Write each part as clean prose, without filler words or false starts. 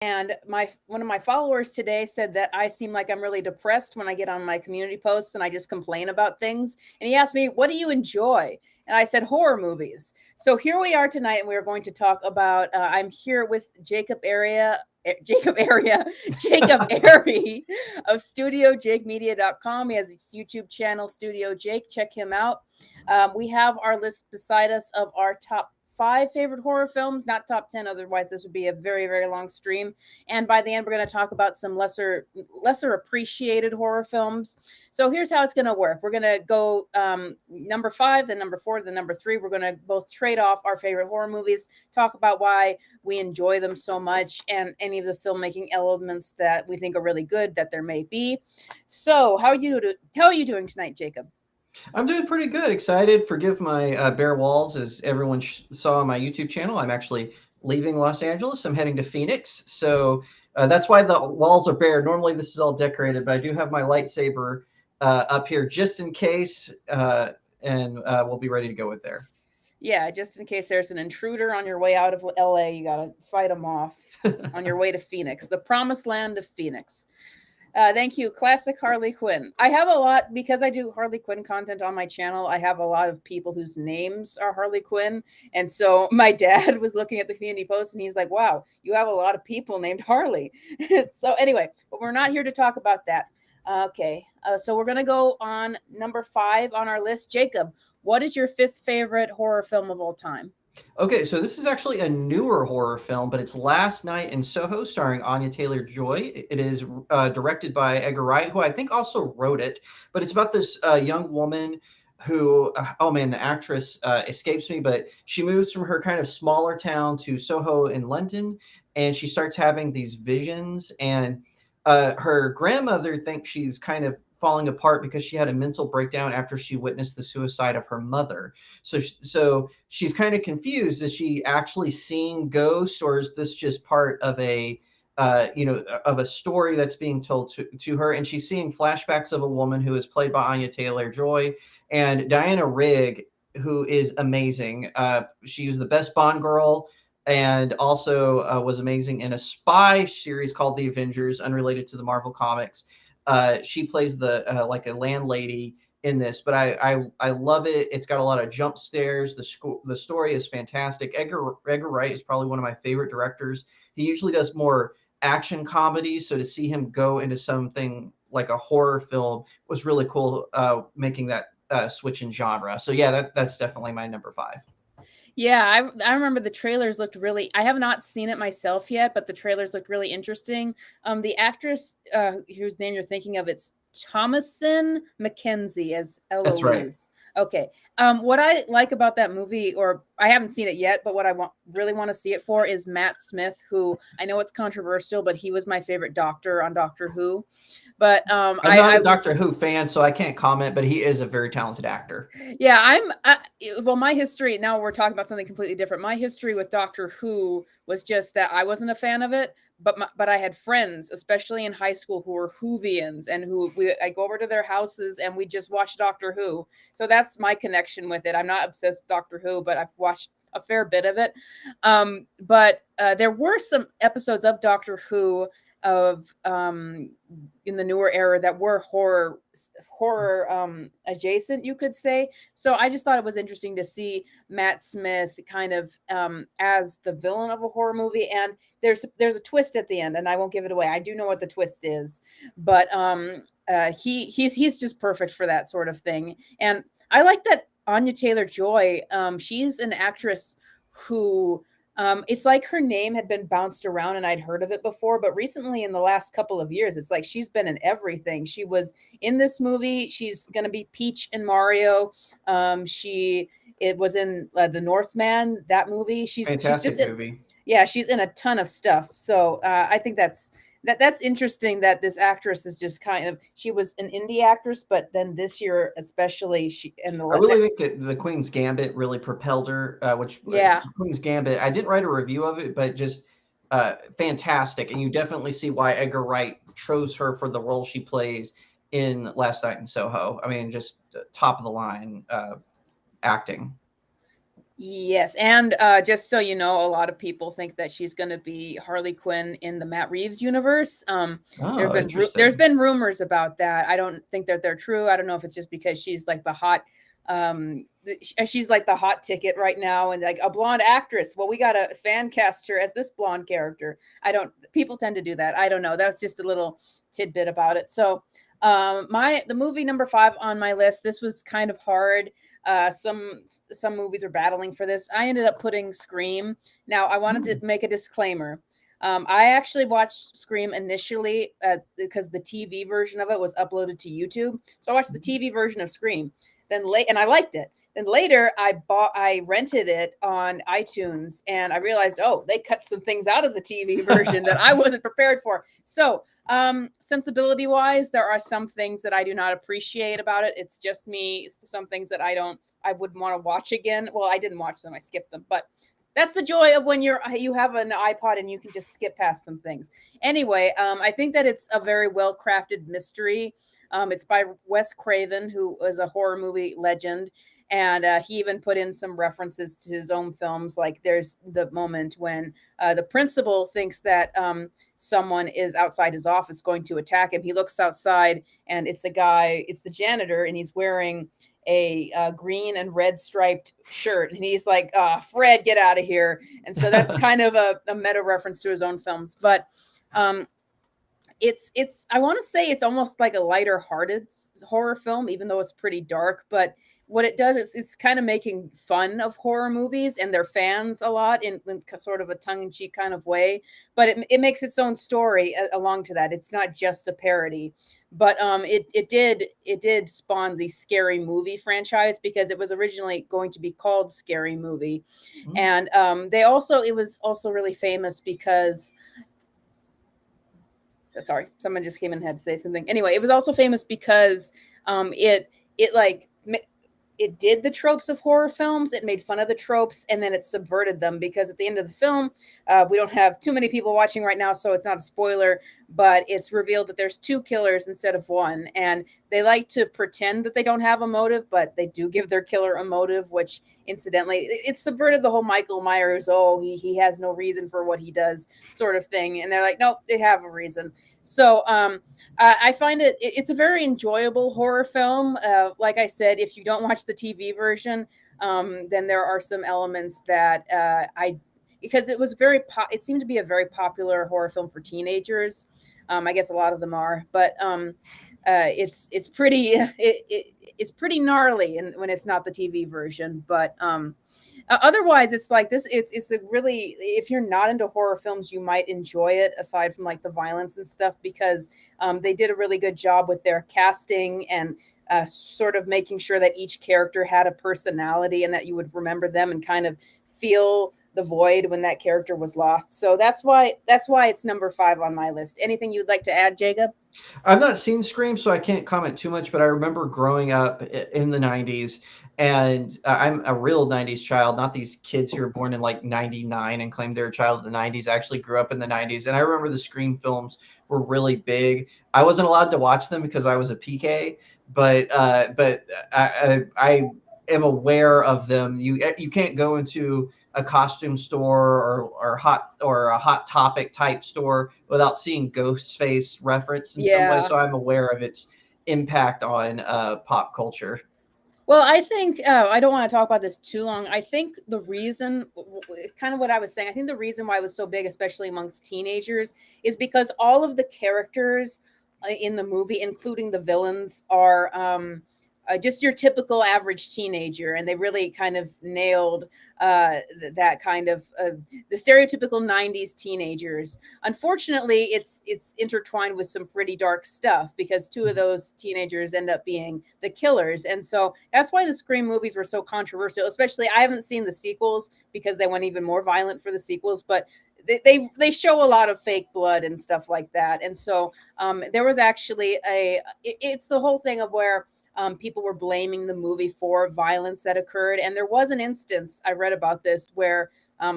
And one of my followers today said that I seem like I'm really depressed when I get on my community posts and I just complain about things. And he asked me, "What do you enjoy?" And I said, "Horror movies." So here we are tonight, and we are going to talk about. I'm here with Jacob Area, Jacob Airey of StudioJakeMedia.com. He has his YouTube channel, Studio Jake. Check him out. We have our list beside us of our top 5 favorite horror films, not top 10. Otherwise, this would be a very, very long stream. And by the end, we're going to talk about some lesser appreciated horror films. So here's how it's going to work. We're going to go number 5, then number 4, then number 3. We're going to both trade off our favorite horror movies, talk about why we enjoy them so much, and any of the filmmaking elements that we think are really good that there may be. So how are you doing tonight, Jacob? I'm doing pretty good. Excited. Forgive my bare walls, as everyone saw on my YouTube channel. I'm actually leaving Los Angeles. I'm heading to Phoenix, so that's why the walls are bare. Normally, this is all decorated, but I do have my lightsaber up here just in case, and we'll be ready to go with there. Yeah, just in case there's an intruder on your way out of LA, you got to fight them off on your way to Phoenix, the promised land of Phoenix. Thank you. Classic Harley Quinn. I have a lot, because I do Harley Quinn content on my channel. I have a lot of people whose names are Harley Quinn. And so my dad was looking at the community post and he's like, "Wow, you have a lot of people named Harley." So anyway, but we're not here to talk about that. Okay. So we're going to go on number 5 on our list. Jacob, what is your 5th favorite horror film of all time? Okay, so this is actually a newer horror film, but it's Last Night in Soho, starring Anya Taylor-Joy. It is directed by Edgar Wright, who I think also wrote it. But it's about this young woman who, oh man, the actress escapes me, but she moves from her kind of smaller town to Soho in London, and she starts having these visions. And her grandmother thinks she's kind of falling apart because she had a mental breakdown after she witnessed the suicide of her mother. So she's kind of confused. Is she actually seeing ghosts, or is this just part of a story that's being told to her? And she's seeing flashbacks of a woman who is played by Anya Taylor-Joy and Diana Rigg, who is amazing. She was the best Bond girl, and also was amazing in a spy series called The Avengers, unrelated to the Marvel comics. She plays like a landlady in this, but I love it. It's got a lot of jump scares. The story is fantastic. Edgar Wright is probably one of my favorite directors. He usually does more action comedies, so to see him go into something like a horror film was really cool. Making that switch in genre. So yeah, that's definitely my number 5. Yeah, I remember the trailers looked really. I have not seen it myself yet, but the trailers looked really interesting. The actress whose name you're thinking of, it's Thomasin McKenzie as That's right. Eloise. Okay. What I like about that movie, or I haven't seen it yet, but what I really want to see it for is Matt Smith, who I know it's controversial, but he was my favorite doctor on Doctor Who. But I'm not I a was Doctor Who fan, so I can't comment, but he is a very talented actor. Yeah, well, my history, now we're talking about something completely different. My history with Doctor Who was just that I wasn't a fan of it, but I had friends, especially in high school, who were Whovians, and I go over to their houses and we just watch Doctor Who. So that's my connection with it. I'm not obsessed with Doctor Who, but I've watched a fair bit of it. But there were some episodes of Doctor Who of in the newer era that were horror adjacent, you could say. So I just thought it was interesting to see Matt Smith kind of as the villain of a horror movie. And there's a twist at the end, and I won't give it away. I do know what the twist is, but he's just perfect for that sort of thing. And I like that Anya Taylor-Joy, she's an actress who it's like her name had been bounced around and I'd heard of it before, but recently in the last couple of years, it's like she's been in everything. She was in this movie. She's going to be Peach in Mario. It was in The Northman, that movie. She's Fantastic just in, movie. yeah, she's in a ton of stuff. So I think that's interesting that this actress is just kind of, she was an indie actress, but then this year especially she and I the really think that the Queen's Gambit really propelled her. Which yeah. Queen's Gambit, I didn't write a review of it, but just fantastic. And you definitely see why Edgar Wright chose her for the role she plays in Last Night in Soho. I mean, just top of the line acting. Yes, and just so you know, a lot of people think that she's going to be Harley Quinn in the Matt Reeves universe. Oh, There's interesting. been rumors about that. I don't think that they're true. I don't know if it's just because she's like the hot, she's like the hot ticket right now, and like a blonde actress. Well, we got to fan cast her as this blonde character. I don't. People tend to do that. I don't know. That's just a little tidbit about it. So, the movie number 5 on my list. This was kind of hard. Some movies are battling for this. I ended up putting Scream. Now, I wanted to Hmm. make a disclaimer. I actually watched Scream initially because the TV version of it was uploaded to YouTube. So I watched the TV version of Scream. Then late, and I liked it. Then later, I rented it on iTunes, and I realized, oh, they cut some things out of the TV version that I wasn't prepared for. So sensibility wise, there are some things that I do not appreciate about it. It's just me. Some things that I wouldn't want to watch again. Well, I didn't watch them. I skipped them, but that's the joy of when you have an iPod and you can just skip past some things. Anyway, I think that it's a very well crafted mystery. It's by Wes Craven, who is a horror movie legend. And he even put in some references to his own films. Like there's the moment when the principal thinks that someone is outside his office going to attack him. He looks outside and it's a guy, it's the janitor, and he's wearing a green and red striped shirt. And he's like, Fred, get out of here. And so that's kind of a meta reference to his own films. But um, it's I want to say it's almost like a lighter hearted horror film, even though it's pretty dark. But what it does is it's kind of making fun of horror movies and their fans a lot in sort of a tongue-in-cheek kind of way, but it makes its own story along to that. It's not just a parody. But it did spawn the Scary Movie franchise because it was originally going to be called Scary Movie. Hmm. And it was also really famous because sorry, someone just came in and had to say something. Anyway, it was also famous because it like it did the tropes of horror films. It made fun of the tropes, and then it subverted them because at the end of the film, we don't have too many people watching right now, so it's not a spoiler. But it's revealed that there's two killers instead of one, and they like to pretend that they don't have a motive, but they do give their killer a motive, which incidentally, it subverted the whole Michael Myers, oh, he has no reason for what he does sort of thing. And they're like, nope, they have a reason. So I find it's a very enjoyable horror film. Like I said, if you don't watch the TV version, then there are some elements that because it was it seemed to be a very popular horror film for teenagers. I guess a lot of them are, but it's pretty it's pretty gnarly and when it's not the TV version. But otherwise, it's like this. It's a really, if you're not into horror films, you might enjoy it. Aside from like the violence and stuff, because they did a really good job with their casting and sort of making sure that each character had a personality and that you would remember them and kind of feel the void when that character was lost. So that's why it's number 5 on my list. Anything you'd like to add, Jacob? I've not seen Scream, so I can't comment too much, but I remember growing up in the 90s, and I'm a real 90s child, not these kids who were born in like 99 and claim they're a child of the 90s. I actually grew up in the 90s, and I remember the Scream films were really big. I wasn't allowed to watch them because I was a PK, but I am aware of them. You can't go into a costume store or a hot topic type store without seeing Ghostface referenced in some way. Yeah. So I'm aware of its impact on pop culture. Well, I think I don't want to talk about this too long. I think the reason, kind of what I was saying, I think the reason why it was so big, especially amongst teenagers, is because all of the characters in the movie, including the villains, are just your typical average teenager, and they really kind of nailed that kind of the stereotypical '90s teenagers. Unfortunately, it's intertwined with some pretty dark stuff because two of those teenagers end up being the killers, and so that's why the Scream movies were so controversial. Especially, I haven't seen the sequels because they went even more violent for the sequels, but they show a lot of fake blood and stuff like that. And so there was actually it's the whole thing of where people were blaming the movie for violence that occurred. And there was an instance I read about this where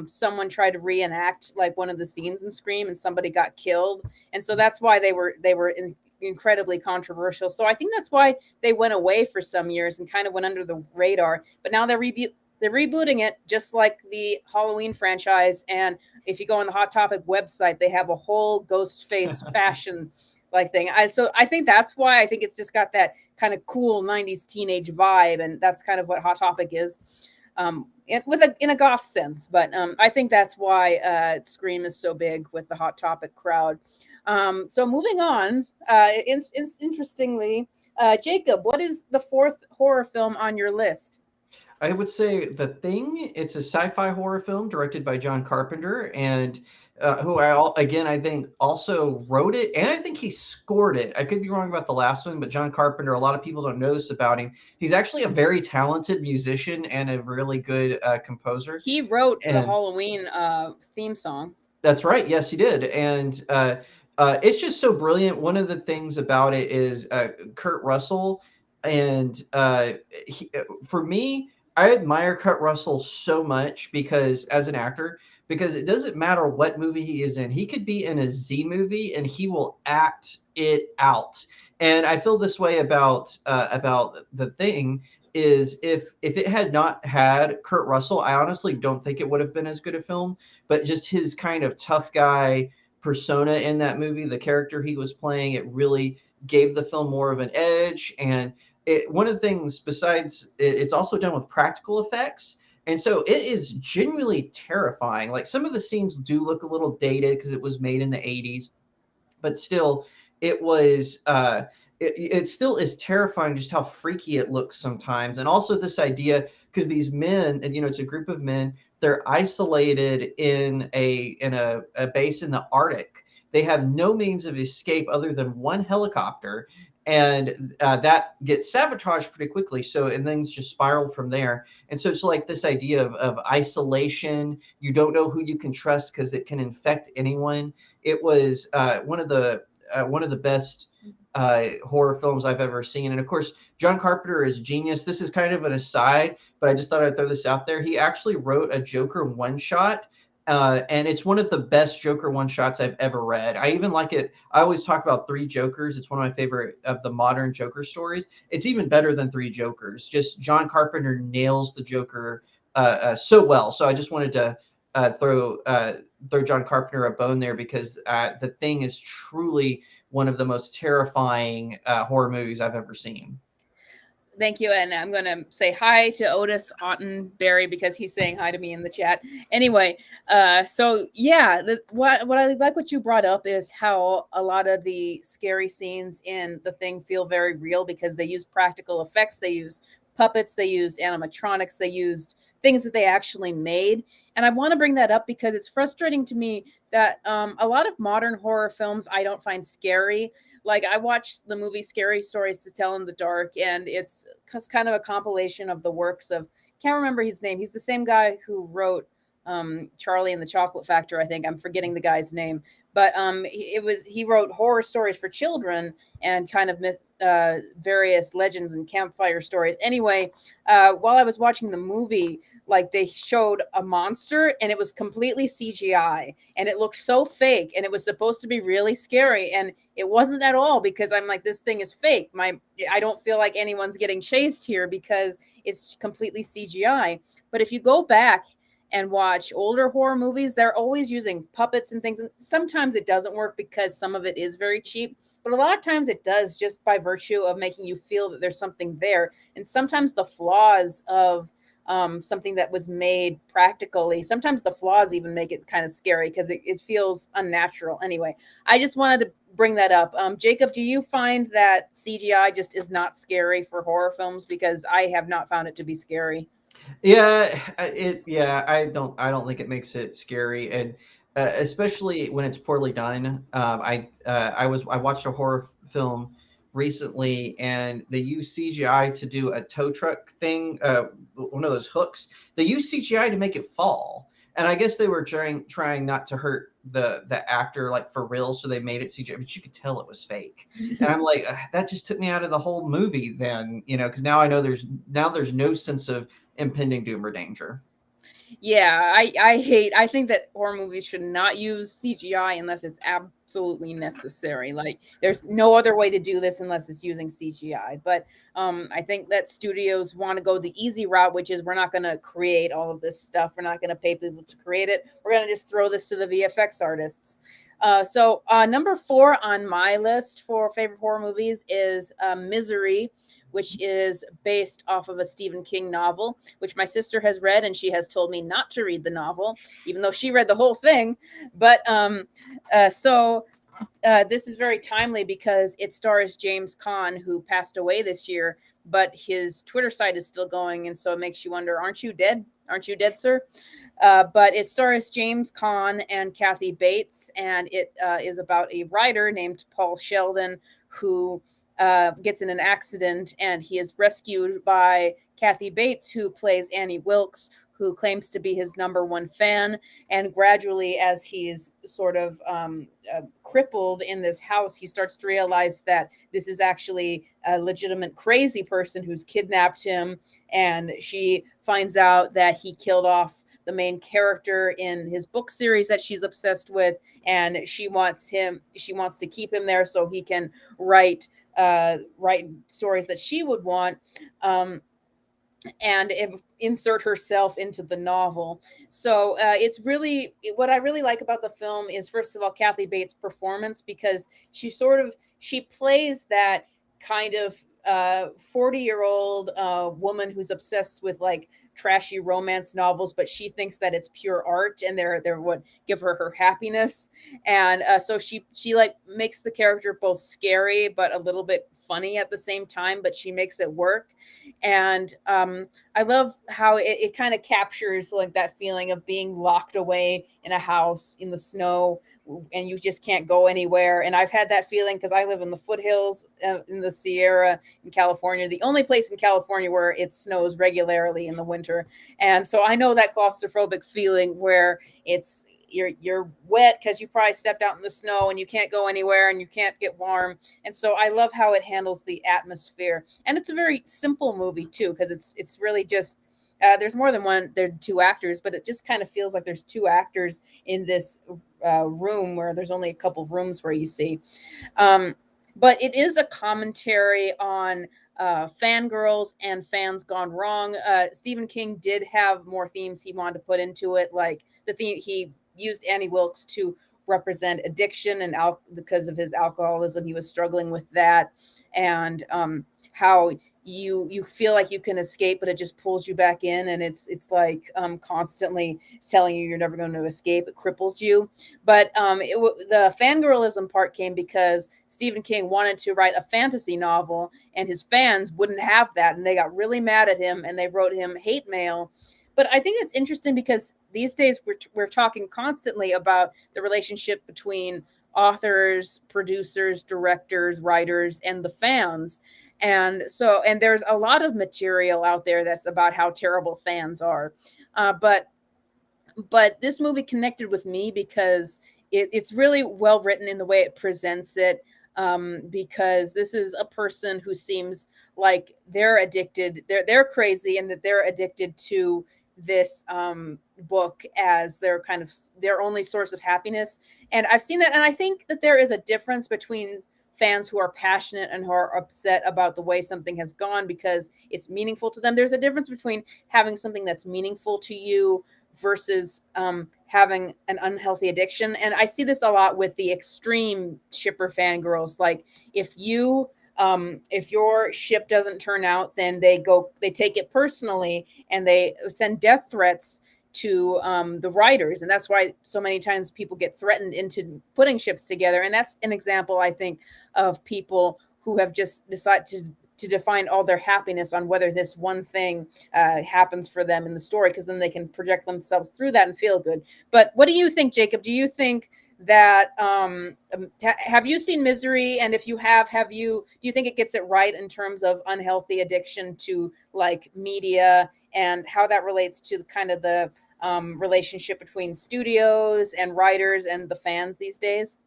someone tried to reenact like one of the scenes in Scream, and somebody got killed. And so that's why they were incredibly controversial. So I think that's why they went away for some years and kind of went under the radar. But now They're rebooting it just like the Halloween franchise. And if you go on the Hot Topic website, they have a whole ghost face fashion like thing. So I think that's why I think it's just got that kind of cool 90s teenage vibe. And that's kind of what Hot Topic is. In a goth sense, but I think that's why Scream is so big with the Hot Topic crowd. So moving on, interestingly, Jacob, what is the fourth horror film on your list? I would say The Thing. It's a sci-fi horror film directed by John Carpenter, and who again I think also wrote it, and I think he scored it. I could be wrong about the last one, but John Carpenter, a lot of people don't know this about him. He's actually a very talented musician and a really good composer. He wrote the And Halloween theme song. that's right. Yes, he did. And it's just so brilliant. One of the things about it is Kurt Russell. And for me, I admire Kurt Russell so much because, as an actor, because it doesn't matter what movie he is in. He could be in a Z movie and he will act it out. And I feel this way about The Thing. Is if it had not had Kurt Russell, I honestly don't think it would have been as good a film, but just his kind of tough guy persona in that movie, the character he was playing, it really gave the film more of an edge. And one of the things besides it's also done with practical effects. And so it is genuinely terrifying. Like some of the scenes do look a little dated because it was made in the 80s, but still it was it still is terrifying just how freaky it looks sometimes. And also this idea, because these men, and it's a group of men, they're isolated in a base in the Arctic. They have no means of escape other than one helicopter, and that gets sabotaged pretty quickly. So, and things just spiral from there. And so it's like this idea of isolation. You don't know who you can trust because it can infect anyone. It was one of the best horror films I've ever seen. And of course, John Carpenter is genius. This is kind of an aside, but I just thought I'd throw this out there. He actually wrote a Joker one shot. And it's one of the best Joker one shots I've ever read. I even like it. I always talk about Three Jokers. It's one of my favorite of the modern Joker stories. It's even better than Three Jokers. Just John Carpenter nails the Joker so well. So I just wanted to throw John Carpenter a bone there because The Thing is truly one of the most terrifying horror movies I've ever seen. Thank you. And I'm going to say hi to Otis Ottenberry because he's saying hi to me in the chat. Anyway, so yeah, what I like what you brought up is how a lot of the scary scenes in The Thing feel very real because they use practical effects. They use puppets, they used animatronics, they used things that they actually made. And I want to bring that up because it's frustrating to me that a lot of modern horror films I don't find scary. Like I watched the movie Scary Stories to Tell in the Dark, and it's kind of a compilation of the works of, can't remember his name. He's the same guy who wrote Charlie and the Chocolate Factory. I think I'm forgetting the guy's name, but he wrote horror stories for children and kind of various legends and campfire stories. Anyway, while I was watching the movie, like they showed a monster and it was completely CGI and it looked so fake and it was supposed to be really scary and it wasn't at all because I'm like, this thing is fake. I don't feel like anyone's getting chased here because it's completely CGI. But if you go back and watch older horror movies, they're always using puppets and things. And sometimes it doesn't work because some of it is very cheap. But a lot of times it does just by virtue of making you feel that there's something there. And sometimes the flaws of something that was made practically, sometimes the flaws even make it kind of scary because it feels unnatural. Anyway, I just wanted to bring that up. Jacob, do you find that CGI just is not scary for horror films? Because I have not found it to be scary. Yeah, I don't think it makes it scary, and especially when it's poorly done. I watched a horror film recently, and they used CGI to do a tow truck thing, one of those hooks. They used CGI to make it fall, and I guess they were trying not to hurt the actor like for real, so they made it CGI, but you could tell it was fake. And I'm like, that just took me out of the whole movie. Then because now I know there's no sense of impending doom or danger. Yeah, I think that horror movies should not use CGI unless it's absolutely necessary. Like there's no other way to do this unless it's using CGI. But I think that studios want to go the easy route, which is we're not going to create all of this stuff. We're not going to pay people to create it. We're going to just throw this to the VFX artists. Number 4 on my list for favorite horror movies is Misery, which is based off of a Stephen King novel, which my sister has read, and she has told me not to read the novel, even though she read the whole thing. But this is very timely because it stars James Caan, who passed away this year, but his Twitter site is still going, and so it makes you wonder, aren't you dead? Aren't you dead, sir? But it stars James Caan and Kathy Bates, and it is about a writer named Paul Sheldon who gets in an accident, and he is rescued by Kathy Bates, who plays Annie Wilkes, who claims to be his number one fan. And gradually, as he's sort of crippled in this house, he starts to realize that this is actually a legitimate crazy person who's kidnapped him. And she finds out that he killed off the main character in his book series that she's obsessed with, and she wants to keep him there so he can write stories that she would want. And insert herself into the novel. So it's really, what I really like about the film is, first of all, Kathy Bates' performance, because she plays that kind of 40-year-old woman who's obsessed with like trashy romance novels, but she thinks that it's pure art and they're what give her happiness. And so she like makes the character both scary but a little bit funny at the same time, but she makes it work. And I love how it kind of captures like that feeling of being locked away in a house in the snow and you just can't go anywhere. And I've had that feeling because I live in the foothills in the Sierra in California, the only place in California where it snows regularly in the winter. And so I know that claustrophobic feeling where you're wet because you probably stepped out in the snow and you can't go anywhere and you can't get warm. And so I love how it handles the atmosphere. And it's a very simple movie too, because it's really just there's more than one. There are two actors, but it just kind of feels like there's two actors in this room where there's only a couple of rooms where you see. But it is a commentary on fangirls and fans gone wrong. Stephen King did have more themes he wanted to put into it, like the theme he used Annie Wilkes to represent addiction and because of his alcoholism, he was struggling with that, and how you feel like you can escape, but it just pulls you back in, and it's like constantly telling you you're never going to escape. It cripples you. But the fangirlism part came because Stephen King wanted to write a fantasy novel, and his fans wouldn't have that, and they got really mad at him, and they wrote him hate mail. But I think it's interesting because these days we're talking constantly about the relationship between authors, producers, directors, writers, and the fans. And there's a lot of material out there that's about how terrible fans are. But this movie connected with me because it's really well written in the way it presents it. Because this is a person who seems like they're addicted, they're crazy, and that they're addicted to this book as their only source of happiness. And I've seen that, and I think that there is a difference between fans who are passionate and who are upset about the way something has gone because it's meaningful to them. There's a difference between having something that's meaningful to you versus having an unhealthy addiction. And I see this a lot with the extreme shipper fangirls. Like if your ship doesn't turn out, then they take it personally and they send death threats to the writers. And that's why so many times people get threatened into putting ships together. And that's an example, I think, of people who have just decided to define all their happiness on whether this one thing happens for them in the story, because then they can project themselves through that and feel good. But what do you think, Jacob? Do you think that have you seen Misery? And if you do you think it gets it right in terms of unhealthy addiction to like media and how that relates to kind of the relationship between studios and writers and the fans these days?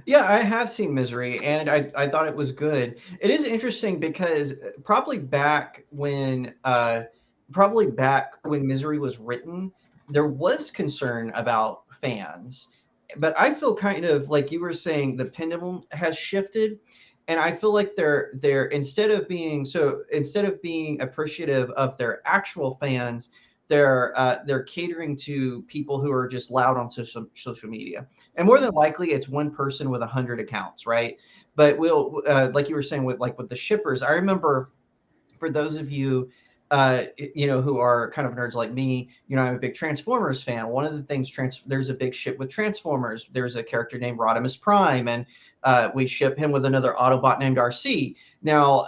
Yeah, I have seen Misery, and I thought it was good. It is interesting because probably back when Misery was written, there was concern about fans, but I feel kind of like you were saying the pendulum has shifted, and I feel like they're instead of being appreciative of their actual fans, they're catering to people who are just loud on social media, and more than Mhm. likely it's one person with 100 accounts, right? But we'll like you were saying with the shippers, I remember for those of you who are kind of nerds like me, I'm a big Transformers fan. One of the things there's a big ship with Transformers. There's a character named Rodimus Prime, and we ship him with another Autobot named RC. Now,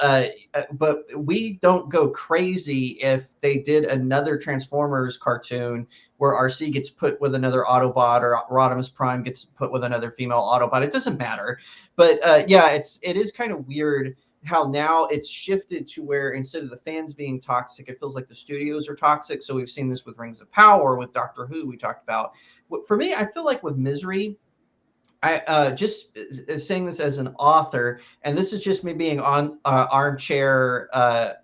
but we don't go crazy if they did another Transformers cartoon where RC gets put with another Autobot or Rodimus Prime gets put with another female Autobot. It doesn't matter. But yeah, it is kind of weird how now it's shifted to where instead of the fans being toxic, it feels like the studios are toxic. So we've seen this with Rings of Power, with Doctor Who, we talked about. For me, I feel like with Misery, I just saying this as an author, and this is just me being on armchair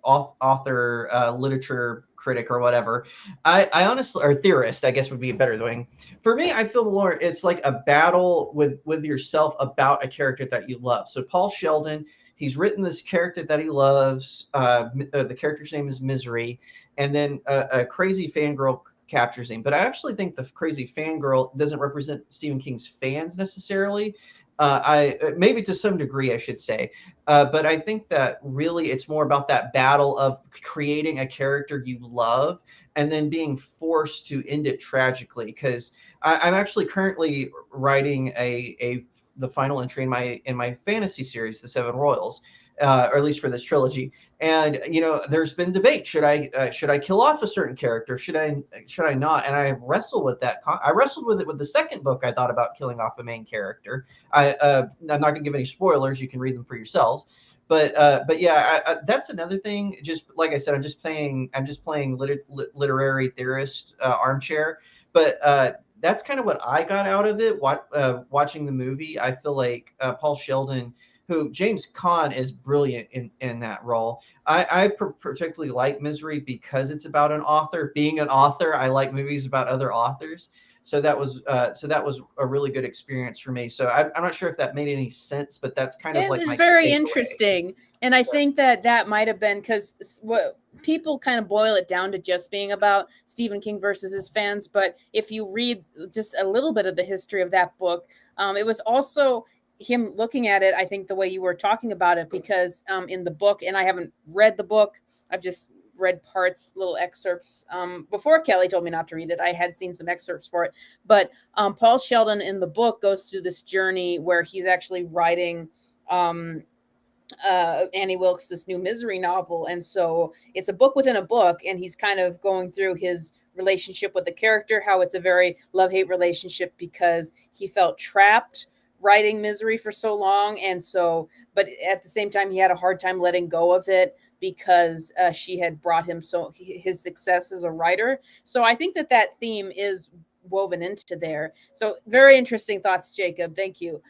author, literature critic or whatever. I honestly, or theorist, I guess would be a better thing. For me, I feel more it's like a battle with yourself about a character that you love. So Paul Sheldon, he's written this character that he loves. The character's name is Misery, and then a crazy fangirl captures him. But I actually think the crazy fangirl doesn't represent Stephen King's fans necessarily. I maybe to some degree, I should say, but I think that really it's more about that battle of creating a character you love and then being forced to end it tragically. Because I'm actually currently writing a the final entry in my fantasy series, The Seven Royals, or at least for this trilogy. And there's been debate: should I kill off a certain character? Should I not? And I wrestled with that. I wrestled with it with the second book. I thought about killing off a main character. I'm not going to give any spoilers. You can read them for yourselves. But yeah, that's another thing. Just like I said, I'm just playing literary theorist armchair. But that's kind of what I got out of it. Watching the movie, I feel like Paul Sheldon, who James Caan is brilliant in that role. I particularly like Misery because it's about an author. Being an author, I like movies about other authors. So that was a really good experience for me. So I'm not sure if that made any sense, but that's kind of It like was my very takeaway. interesting. And I think that that might have been because what people kind of boil it down to just being about Stephen King versus his fans. But if you read just a little bit of the history of that book, it was also him looking at it, I think, the way you were talking about it, because in the book, and I haven't read the book, I've just read parts, little excerpts. Before Kelly told me not to read it, I had seen some excerpts for it. But Paul Sheldon in the book goes through this journey where he's actually writing um, Annie Wilkes' new Misery novel. And so it's a book within a book, and he's kind of going through his relationship with the character, how it's a very love hate relationship because he felt trapped writing Misery for so long. And so, but at the same time, he had a hard time letting go of it because she had brought him so his success as a writer. So I think that that theme is woven into there. So very interesting thoughts, Jacob. Thank you.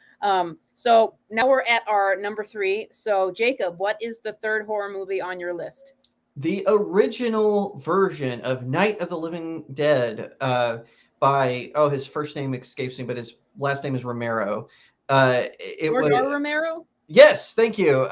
So now we're at our number 3. So Jacob, what is the third horror movie on your list? The original version of Night of the Living Dead by, oh, his first name escapes me, but his last name is Romero. It George was, R. Romero? yes, thank you.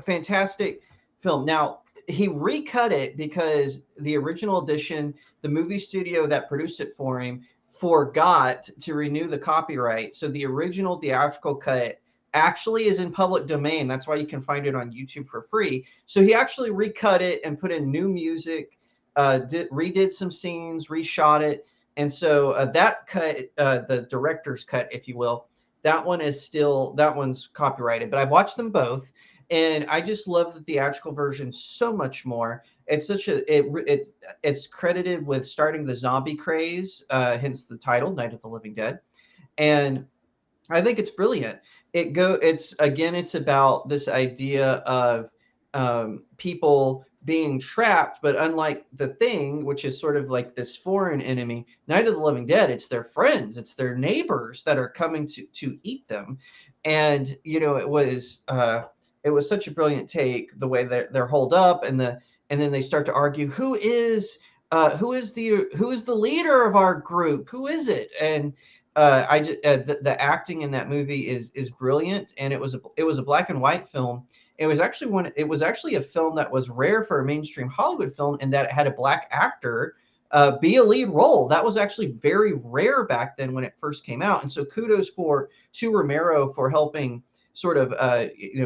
Fantastic film. Now, he recut it because the original edition, the movie studio that produced it for him forgot to renew the copyright. So the original theatrical cut actually is in public domain. That's why you can find it on YouTube for free. So he actually recut it and put in new music, redid some scenes, reshot it. And so that cut, the director's cut, if you will, that one's copyrighted. But I've watched them both, and I just love the theatrical version so much more. It's such a it's credited with starting the zombie craze, hence the title, Night of the Living Dead. And I think it's brilliant. It's again, it's about this idea of people being trapped, but unlike the Thing, which is sort of like this foreign enemy, Night of the Living Dead, it's their friends, it's their neighbors that are coming to eat them. And it was such a brilliant take, the way that they're holed up, and then they start to argue who is who is the leader of our group? Who is it? And the acting in that movie is brilliant, and it was a black and white film. It was actually a film that was rare for a mainstream Hollywood film, in that it had a black actor be a lead role. That was actually very rare back then when it first came out. And so kudos to Romero for helping sort of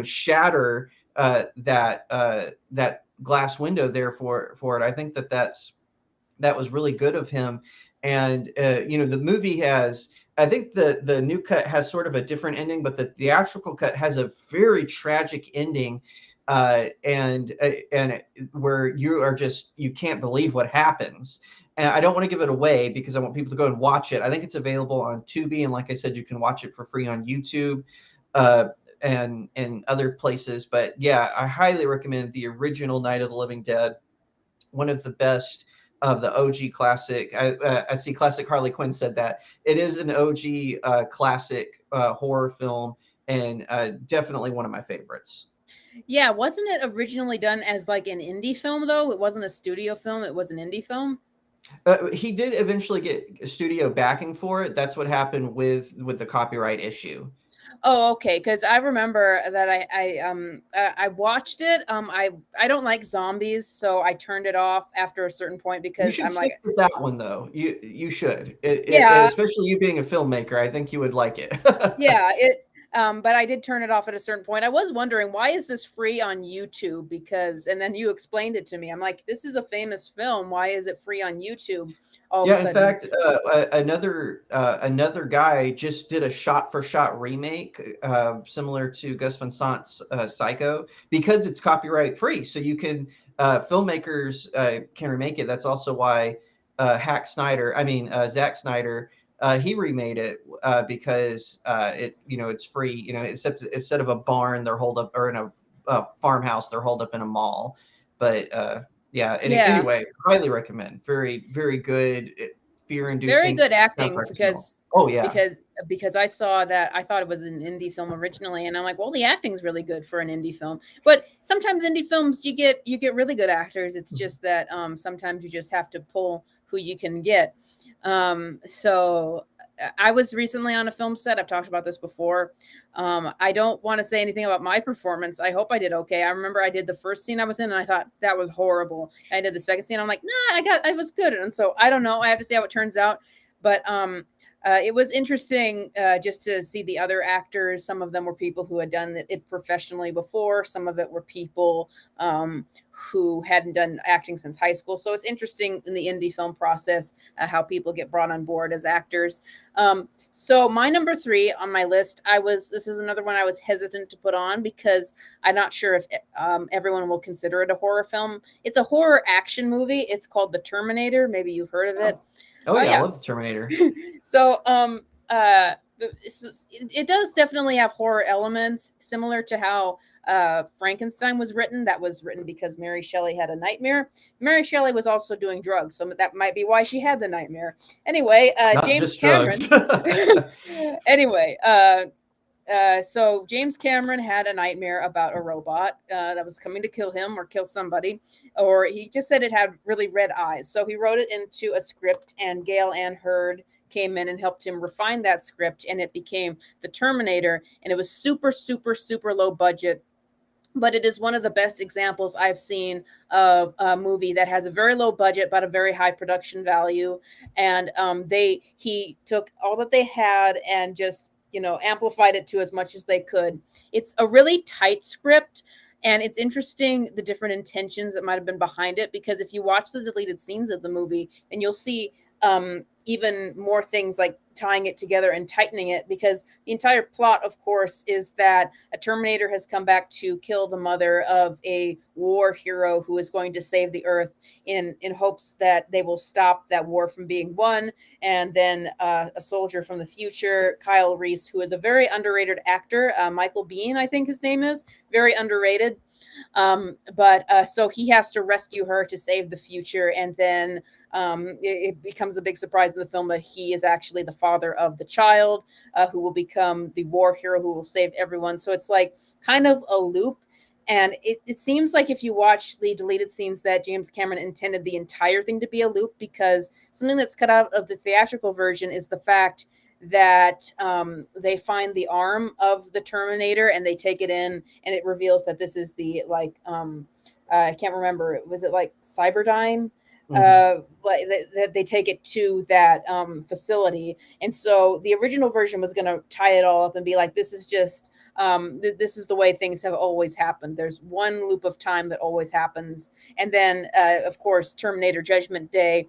shatter that glass window there for it. I think that was really good of him. And the movie has, I think the new cut has sort of a different ending, but the theatrical cut has a very tragic ending, and where you can't believe what happens. And I don't want to give it away because I want people to go and watch it. I think it's available on Tubi, and like I said, you can watch it for free on YouTube. Uh, and other places. But yeah, I highly recommend the original Night of the Living Dead, one of the best of the OG classic. I see Classic Harley Quinn said that it is an OG classic horror film, and definitely one of my favorites. Yeah, wasn't it originally done as like an indie film though? It wasn't a studio film, it was an indie film. He did eventually get studio backing for it. That's what happened with the copyright issue. Oh, okay. Because I remember that I watched it. I don't like zombies, so I turned it off after a certain point You because should I'm stick like, with that one though. You should. yeah, Especially you being a filmmaker, I think you would like it. yeah. It. But I did turn it off at a certain point. I was wondering why is this free on YouTube? Because and then you explained it to me. I'm like, this is a famous film. Why is it free on YouTube? All of a Yeah, in sudden, fact, another guy just did a shot-for-shot remake, similar to Gus Van Sant's Psycho, because it's copyright free. So you can filmmakers can remake it. That's also why Zack Snyder, he remade it because it's free. Except instead of a barn, they're holed up, or in a farmhouse, they're holed up in a mall. But yeah. yeah. Anyway, highly recommend. Very, very good, Very fear-inducing good acting soundtrack as well. Oh yeah. because I saw that I thought it was an indie film originally, and I'm like, well, the acting's really good for an indie film. But sometimes indie films you get really good actors. It's just that sometimes you just have to pull who you can get. So I was recently on a film set. I've talked about this before. I don't want to say anything about my performance. I hope I did okay. I remember I did the first scene I was in, and I thought that was horrible. I did the second scene. I'm like, nah, I was good. And so I don't know. I have to see how it turns out. But it was interesting just to see the other actors. Some of them were people who had done it professionally before. Some of it were people who hadn't done acting since high school. So it's interesting in the indie film process how people get brought on board as actors. So my number 3 on my list, this is another one I was hesitant to put on because I'm not sure if everyone will consider it a horror film. It's a horror action movie. It's called The Terminator. Maybe you've heard of it. Oh yeah, I love the Terminator. So it does definitely have horror elements, similar to how Frankenstein was written. That was written because Mary Shelley had a nightmare. Mary Shelley was also doing drugs, so that might be why she had the nightmare. Anyway, Not James just Cameron. drugs. Anyway, so James Cameron had a nightmare about a robot that was coming to kill him or kill somebody, or he just said it had really red eyes. So he wrote it into a script, and Gail Ann Hurd came in and helped him refine that script, and it became The Terminator. And it was super, super, super low budget. But it is one of the best examples I've seen of a movie that has a very low budget but a very high production value. And he took all that they had and just amplified it to as much as they could. It's a really tight script, and it's interesting the different intentions that might have been behind it, because if you watch the deleted scenes of the movie, then you'll see even more things like tying it together and tightening it, because the entire plot, of course, is that a Terminator has come back to kill the mother of a war hero who is going to save the earth in hopes that they will stop that war from being won. And then a soldier from the future, Kyle Reese, who is a very underrated actor, Michael Biehn, I think his name is, very underrated. But so he has to rescue her to save the future, and then it becomes a big surprise in the film that he is actually the father of the child, who will become the war hero who will save everyone. So it's like kind of a loop. And it seems like if you watch the deleted scenes that James Cameron intended the entire thing to be a loop, because something that's cut out of the theatrical version is the fact that they find the arm of the Terminator and they take it in, and it reveals that this is the like I can't remember, was it like Cyberdyne? Hmm. Like that they take it to that facility, and so the original version was going to tie it all up and be like, this is just this is the way things have always happened. There's one loop of time that always happens, and then of course Terminator Judgment Day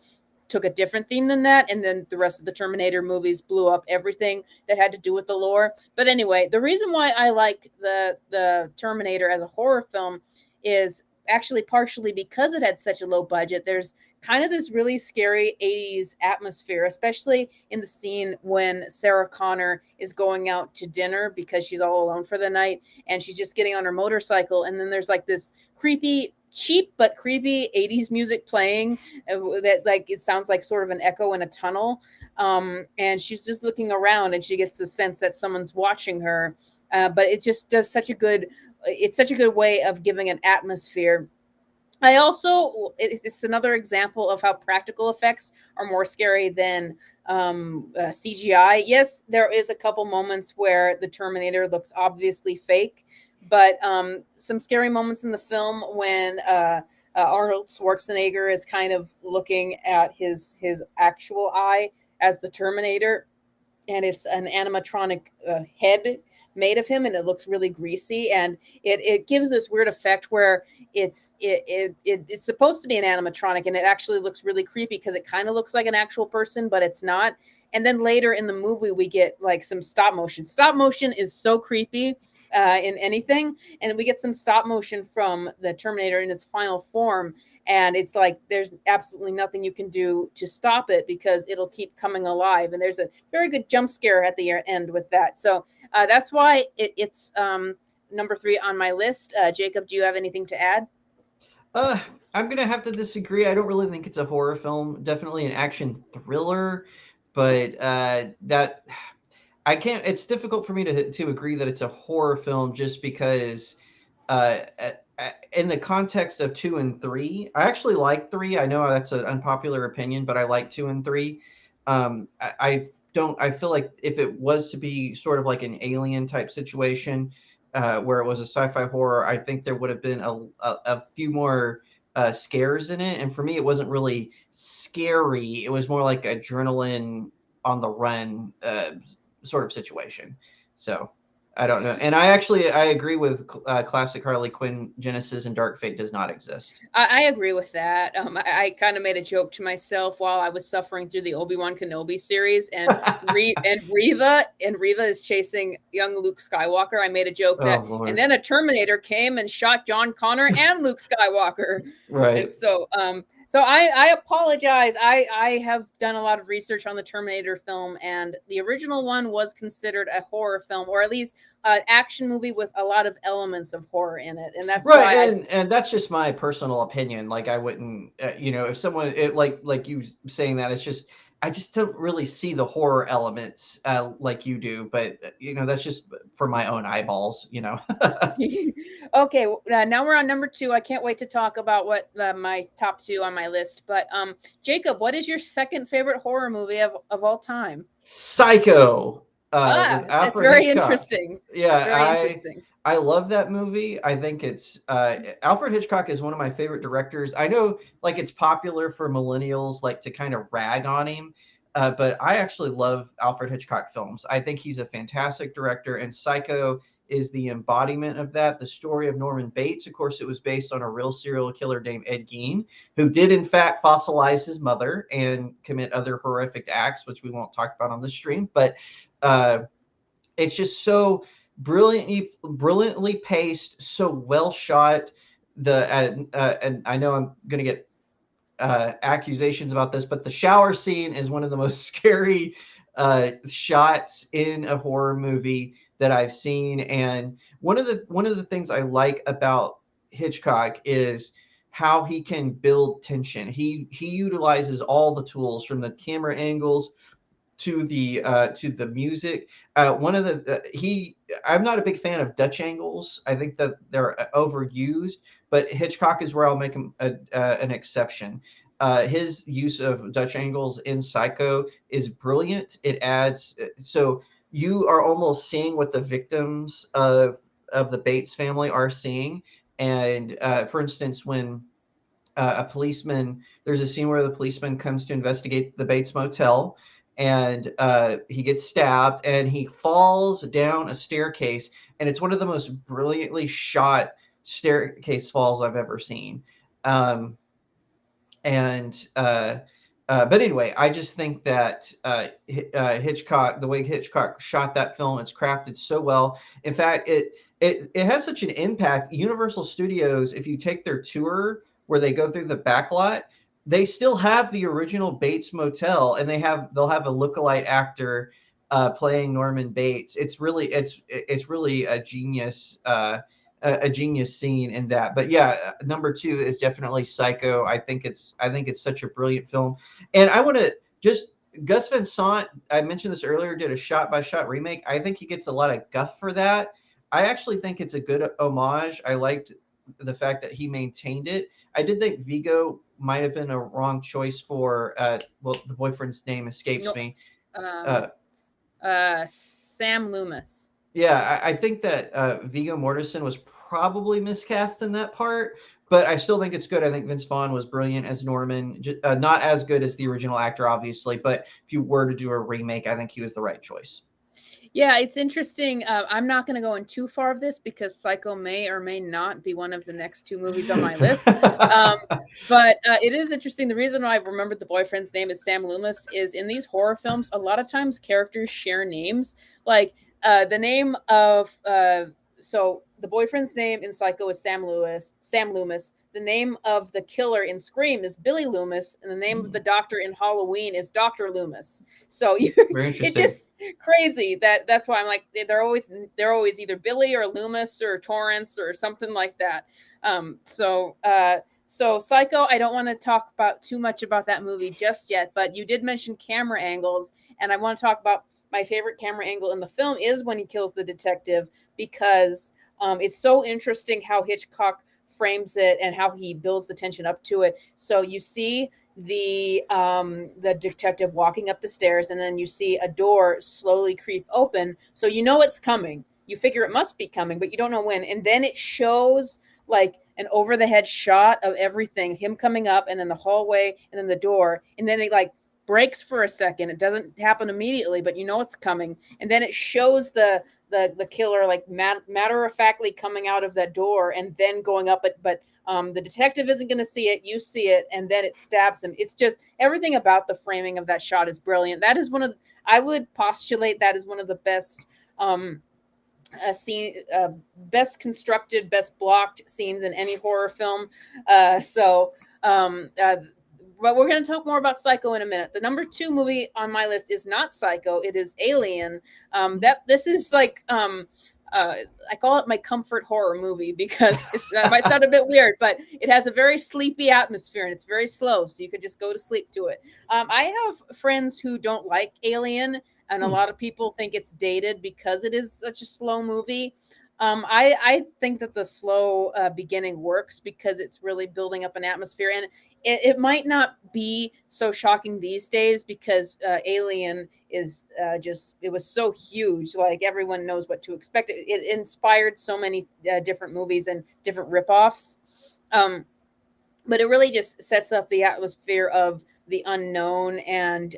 took a different theme than that, and then the rest of the Terminator movies blew up everything that had to do with the lore. But anyway, the reason why I like the Terminator as a horror film is actually partially because it had such a low budget. There's kind of this really scary 80s atmosphere, especially in the scene when Sarah Connor is going out to dinner because she's all alone for the night, and she's just getting on her motorcycle, and then there's like this creepy, cheap but creepy 80s music playing that like it sounds like sort of an echo in a tunnel. And she's just looking around and she gets the sense that someone's watching her. But it just does such a good, it's such a good way of giving an atmosphere. I also, it's another example of how practical effects are more scary than CGI. Yes, there is a couple moments where the Terminator looks obviously fake, but some scary moments in the film when Arnold Schwarzenegger is kind of looking at his actual eye as the Terminator, and it's an animatronic head made of him, and it looks really greasy, and it gives this weird effect where it's supposed to be an animatronic, and it actually looks really creepy because it kind of looks like an actual person, but it's not. And then later in the movie we get like some stop motion is so creepy in anything, and we get some stop motion from the Terminator in its final form, and it's like there's absolutely nothing you can do to stop it because it'll keep coming alive, and there's a very good jump scare at the end with that. So that's why it's number 3 on my list. Jacob, do you have anything to add? Uh, I'm gonna have to disagree. I don't really think it's a horror film. Definitely an action thriller, but that I can't. It's difficult for me to agree that it's a horror film just because, in the context of 2 and 3, I actually like 3. I know that's an unpopular opinion, but I like 2 and 3. I don't. I feel like if it was to be sort of like an alien type situation, where it was a sci-fi horror, I think there would have been a few more scares in it. And for me, it wasn't really scary. It was more like adrenaline on the run sort of situation. So I don't know. And I agree with classic Harley Quinn. Genesis and Dark Fate does not exist. I agree with that. I kind of made a joke to myself while I was suffering through the Obi-Wan Kenobi series, and Reva is chasing young Luke Skywalker. I made a joke Oh that, and Lord. then a Terminator came and shot John Connor and Luke Skywalker. And Right. so I apologize. I have done a lot of research on the Terminator film, and the original one was considered a horror film, or at least an action movie with a lot of elements of horror in it, and that's Right, why I and that's just my personal opinion. Like I wouldn't, if someone like you saying that, it's just I just don't really see the horror elements like you do. But that's just for my own eyeballs. Okay, now we're on number 2. I can't wait to talk about what my top 2 on my list. But Jacob, what is your second favorite horror movie of all time? Psycho with That's Alfred very Hitchcock. interesting. That's Yeah, very interesting. I love that movie. I think it's Alfred Hitchcock is one of my favorite directors. I know like it's popular for millennials like to kind of rag on him, but I actually love Alfred Hitchcock films. I think he's a fantastic director, and Psycho is the embodiment of that. The story of Norman Bates, of course, it was based on a real serial killer named Ed Gein, who did in fact fossilize his mother and commit other horrific acts, which we won't talk about on this stream. But uh, it's just so brilliantly paced, so well shot. And I know I'm going to get accusations about this, but the shower scene is one of the most scary shots in a horror movie that I've seen. And one of the things I like about Hitchcock is how he can build tension. He utilizes all the tools from the camera angles to the music. One of the he I'm not a big fan of Dutch angles. I think that they're overused, but Hitchcock is where I'll make him an exception. His use of Dutch angles in Psycho is brilliant. It adds so you are almost seeing what the victims of the Bates family are seeing. And for instance, when a policeman, there's a scene where the policeman comes to investigate the Bates Motel, and he gets stabbed and he falls down a staircase, and it's one of the most brilliantly shot staircase falls I've ever seen. Um, and but anyway, I just think that Hitchcock, the way Hitchcock shot that film, it's crafted so well. In fact, it has such an impact. Universal Studios, if you take their tour where they go through the backlot, they still have the original Bates Motel, and they'll have a lookalike actor playing Norman Bates. It's really a genius. A genius scene in that. But yeah, number two is definitely Psycho. I think it's such a brilliant film. And I want to just Gus Van Sant, I mentioned this earlier, did a shot by shot remake. I think he gets a lot of guff for that. I actually think it's a good homage. I liked the fact that he maintained it. I did think Vigo might have been a wrong choice for well, the boyfriend's name escapes No, me. um, Uh, Sam Loomis. Yeah, I think that Viggo Mortensen was probably miscast in that part, but I still think it's good. I think Vince Vaughn was brilliant as Norman, not as good as the original actor, obviously, but if you were to do a remake, I think he was the right choice. Yeah, it's interesting. I'm not going to go in too far of this because Psycho may or may not be one of the next two movies on my list. Um, but it is interesting. The reason why I remembered the boyfriend's name is Sam Loomis is in these horror films, a lot of times characters share names. Like the name of so the boyfriend's name in Psycho is Sam Lewis. Sam Loomis. The name of the killer in Scream is Billy Loomis, and the name of the doctor in Halloween is Doctor Loomis. So Very it interesting. just crazy that's why I'm like they're always either Billy or Loomis or Torrance or something like that. So Psycho, I don't want to talk about too much about that movie just yet, but you did mention camera angles, and I want to talk about my favorite camera angle in the film is when he kills the detective because it's so interesting how Hitchcock frames it and how he builds the tension up to it. So you see the detective walking up the stairs, and then you see a door slowly creep open, so you know it's coming. You figure it must be coming, but you don't know when. And then it shows like an over the head shot of everything, him coming up, and then the hallway, and then the door, and then it like breaks for a second. It doesn't happen immediately, but you know it's coming. And then it shows the killer like matter of factly coming out of that door and then going up it, but the detective isn't going to see it, you see it, and then it stabs him. It's just everything about the framing of that shot is brilliant. That is one of, I would postulate that is one of the best scene, best constructed, best blocked scenes in any horror film. So but we're going to talk more about Psycho in a minute. The number two movie on my list is not Psycho. It is Alien. This is like I call it my comfort horror movie because that might sound a bit weird, but it has a very sleepy atmosphere and it's very slow, so you could just go to sleep to it. I have friends who don't like Alien, and a lot of people think it's dated because it is such a slow movie. I think that the slow beginning works because it's really building up an atmosphere, and it might not be so shocking these days because Alien is it was so huge, like everyone knows what to expect. It inspired so many different movies and different ripoffs. But it really just sets up the atmosphere of the unknown, and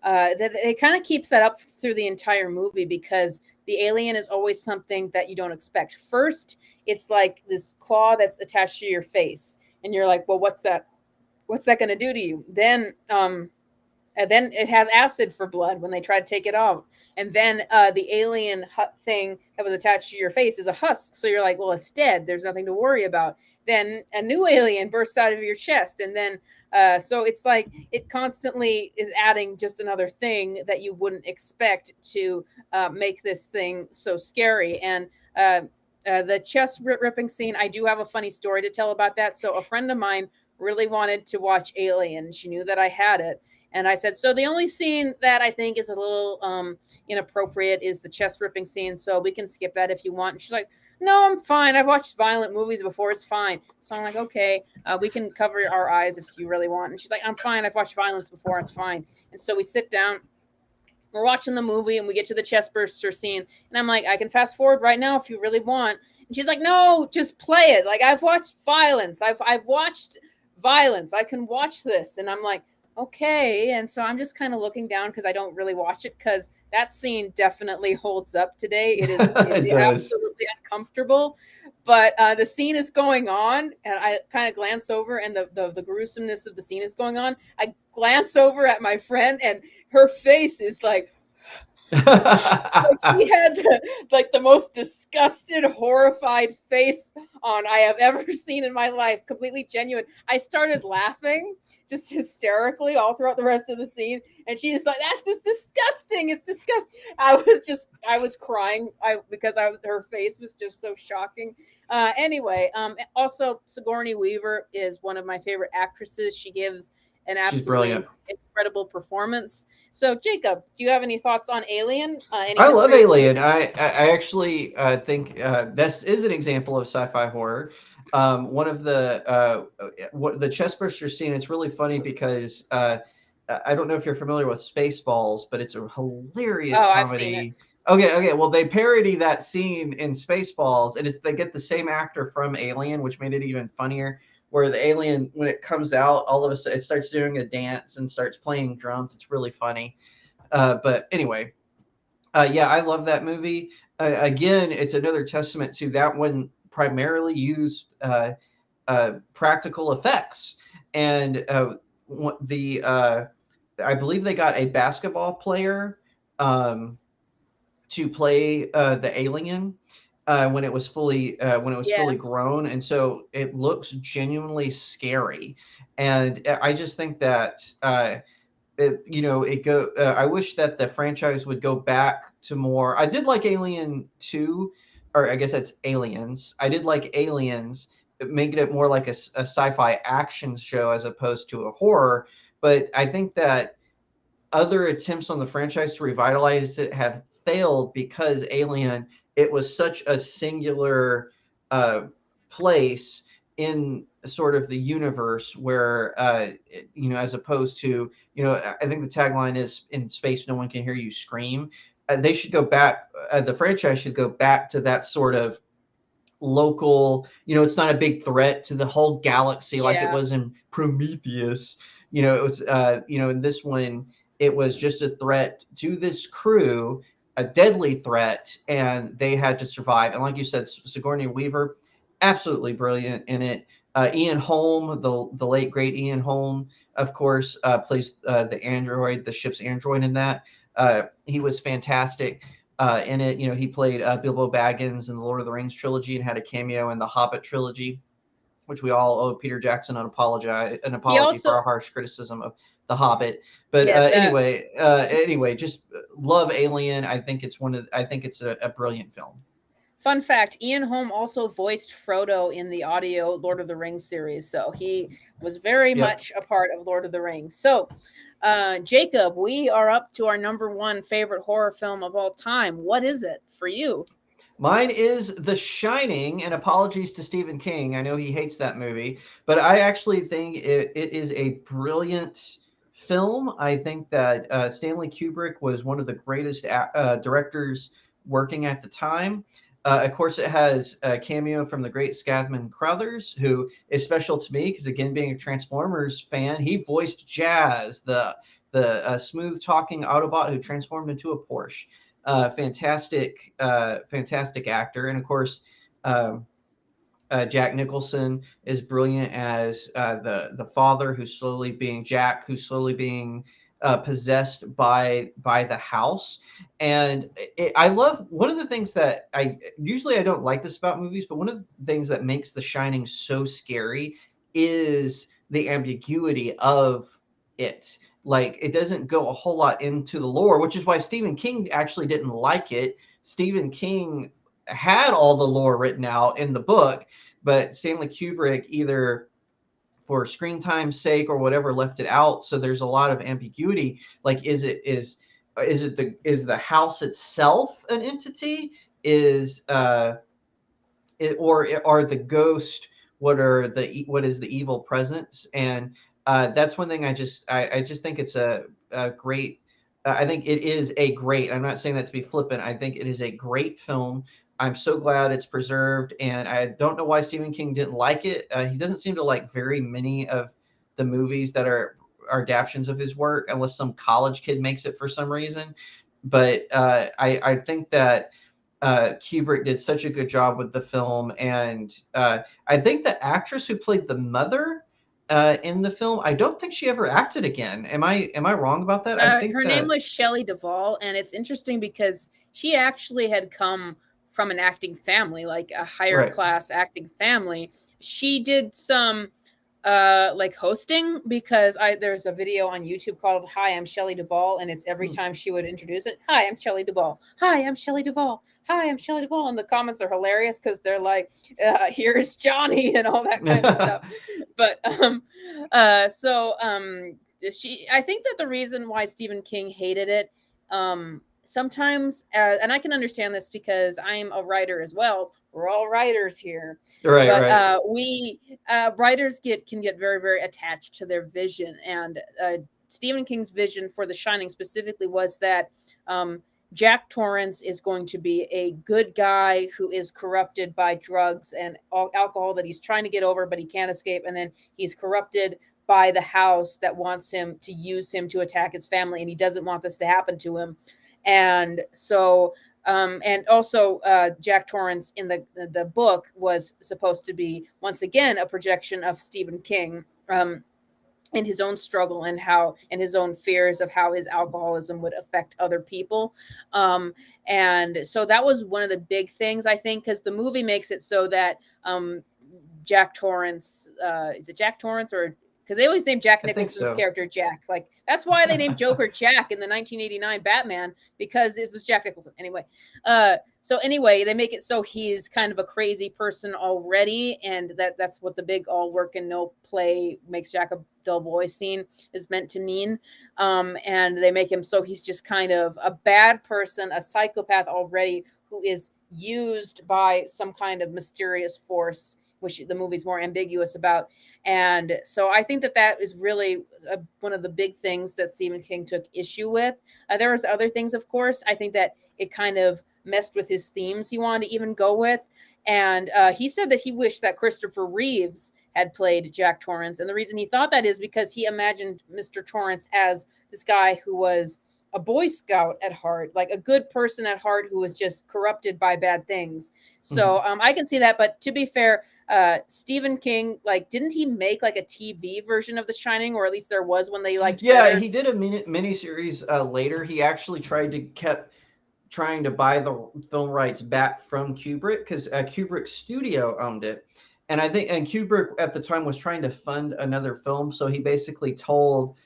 that it kind of keeps that up through the entire movie because the alien is always something that you don't expect. First, it's like this claw that's attached to your face, and you're like, well, what's that? What's that going to do to you? And then it has acid for blood when they try to take it out. And then the alien thing that was attached to your face is a husk. So you're like, well, it's dead. There's nothing to worry about. Then a new alien bursts out of your chest. And then, so it's like it constantly is adding just another thing that you wouldn't expect to make this thing so scary. And the chest ripping scene, I do have a funny story to tell about that. So a friend of mine really wanted to watch Alien. She knew that I had it. And I said, so the only scene that I think is a little inappropriate is the chest ripping scene. So we can skip that if you want. And she's like, no, I'm fine. I've watched violent movies before. It's fine. So I'm like, okay, we can cover our eyes if you really want. And she's like, I'm fine. I've watched violence before. It's fine. And so we sit down. We're watching the movie and we get to the chest burster scene. And I'm like, I can fast forward right now if you really want. And she's like, no, just play it. Like, I've watched violence. I've watched violence. I can watch this. And I'm like, okay. And so I'm just kind of looking down because I don't really watch it, because that scene definitely holds up today. It is It does. absolutely uncomfortable. But the scene is going on, and I kind of glance over, and the gruesomeness of the scene is going on. I glance over at my friend, and her face is like she had the most disgusted, horrified face on I have ever seen in my life. Completely genuine. I started laughing just hysterically all throughout the rest of the scene, and she was like, "That's just disgusting. It's disgusting." I was crying because her face was just so shocking. Anyway, also Sigourney Weaver is one of my favorite actresses. She gives an She's absolutely brilliant. incredible performance. So, Jacob, do you have any thoughts on Alien? Any I love history with Alien? Alien. I actually think this is an example of sci-fi horror. One of the chestburster scene. It's really funny because I don't know if you're familiar with Spaceballs, but it's a hilarious Oh, I've seen it. comedy. Okay, okay. Well, they parody that scene in Spaceballs, and they get the same actor from Alien, which made it even funnier. Where the alien, when it comes out, all of a sudden it starts doing a dance and starts playing drums. It's really funny. But anyway, yeah, I love that movie. Again, it's another testament to that one primarily used practical effects, and the I believe they got a basketball player um, to play the alien when it was Yeah, fully grown, and so it looks genuinely scary. And I just think that I wish that the franchise would go back to more. I did like Alien 2, or I guess that's Aliens. I did like Aliens, making it more like a sci-fi action show as opposed to a horror. But I think that other attempts on the franchise to revitalize it have failed because Alien, it was such a singular uh, place in sort of the universe where as opposed to, I think the tagline is, in space no one can hear you scream. They should go back, the franchise should go back to that sort of local, it's not a big threat to the whole galaxy like it yeah, was in Prometheus. It was in this one it was just a threat to this crew, a deadly threat, and they had to survive. And like you said, Sigourney Weaver, absolutely brilliant in it. Ian Holm, the late great Ian Holm, of course, plays the ship's android in that. He was fantastic in it. He played Bilbo Baggins in the Lord of the Rings trilogy and had a cameo in the Hobbit trilogy, which we all owe Peter Jackson an he apology for also, our harsh criticism of the Hobbit. But yes. anyway, just love Alien. I think it's a brilliant film. Fun fact: Ian Holm also voiced Frodo in the audio Lord of the Rings series, so he was very Yep. much a part of Lord of the Rings. So, Jacob, we are up to our number one favorite horror film of all time. What is it for you? Mine is The Shining, and apologies to Stephen King. I know he hates that movie, but I actually think it is a brilliant film. I think that Stanley Kubrick was one of the greatest directors working at the time. Of course, it has a cameo from the great Scathman Crothers, who is special to me because, again, being a Transformers fan, he voiced Jazz, the smooth talking Autobot who transformed into a Porsche. Fantastic actor, and of course, um, Jack Nicholson is brilliant as the father who's slowly being possessed by the house. And I love one of the things that I don't like this about movies, but one of the things that makes The Shining so scary is the ambiguity of it. Like, it doesn't go a whole lot into the lore, which is why Stephen King actually didn't like it. Stephen King had all the lore written out in the book, but Stanley Kubrick, either for screen time's sake or whatever left it out. So there's a lot of ambiguity. Like, is the house itself an entity? Is or are the ghost what is the evil presence? And that's one thing I just think it's a great. I think it is a great. I'm not saying that to be flippant. I think it is a great film. I'm so glad it's preserved, and I don't know why Stephen King didn't like it. He doesn't seem to like very many of the movies that are adaptations of his work, unless some college kid makes it for some reason. But I think that Kubrick did such a good job with the film, and I think the actress who played the mother in the film, I don't think she ever acted again. Am I wrong about that? I think Her name that was Shelley Duvall, and it's interesting because she actually had come from an acting family, like a higher right. class acting family. She did some like hosting, because there's a video on YouTube called "Hi, I'm Shelley Duvall," and it's every Hmm. time she would introduce it, "Hi, I'm Shelley Duvall. Hi, I'm Shelley Duvall. Hi, I'm Shelley Duvall," and the comments are hilarious because they're like, "Here's Johnny" and all that kind of stuff. But I think that the reason why Stephen King hated it, sometimes, and I can understand this because I'm a writer as well. We're all writers here, Right, but right. we writers can get very, very attached to their vision, and Stephen King's vision for The Shining specifically was that Jack Torrance is going to be a good guy who is corrupted by drugs and alcohol that he's trying to get over, but he can't escape. And then he's corrupted by the house that wants him to use him to attack his family. And he doesn't want this to happen to him. And so, and also Jack Torrance in the book was supposed to be, once again, a projection of Stephen King. And his own struggle and his own fears of how his alcoholism would affect other people. And so that was one of the big things, I think, because the movie makes it so that Jack Torrance, is it Jack Torrance, or because they always name Jack I think Nicholson's so. character Jack. Like, that's why they named Joker Jack in the 1989 Batman, because it was Jack Nicholson. Anyway, they make it so he's kind of a crazy person already, and that's what the big all work and no play makes Jack a dull boy scene is meant to mean. And they make him so he's just kind of a bad person, a psychopath already, who is used by some kind of mysterious force, which the movie's more ambiguous about. And so I think that is really one of the big things that Stephen King took issue with. There was other things, of course. I think that it kind of messed with his themes he wanted to even go with. And he said that he wished that Christopher Reeves had played Jack Torrance. And the reason he thought that is because he imagined Mr. Torrance as this guy who was a Boy Scout at heart, like a good person at heart who was just corrupted by bad things. So Mhm. I can see that. But to be fair, Stephen King, like, didn't he make like a TV version of The Shining, or at least there was one they liked Yeah, better? he did a mini series later. He actually kept trying to buy the film rights back from Kubrick because Kubrick Studio owned it. And Kubrick at the time was trying to fund another film. So he basically told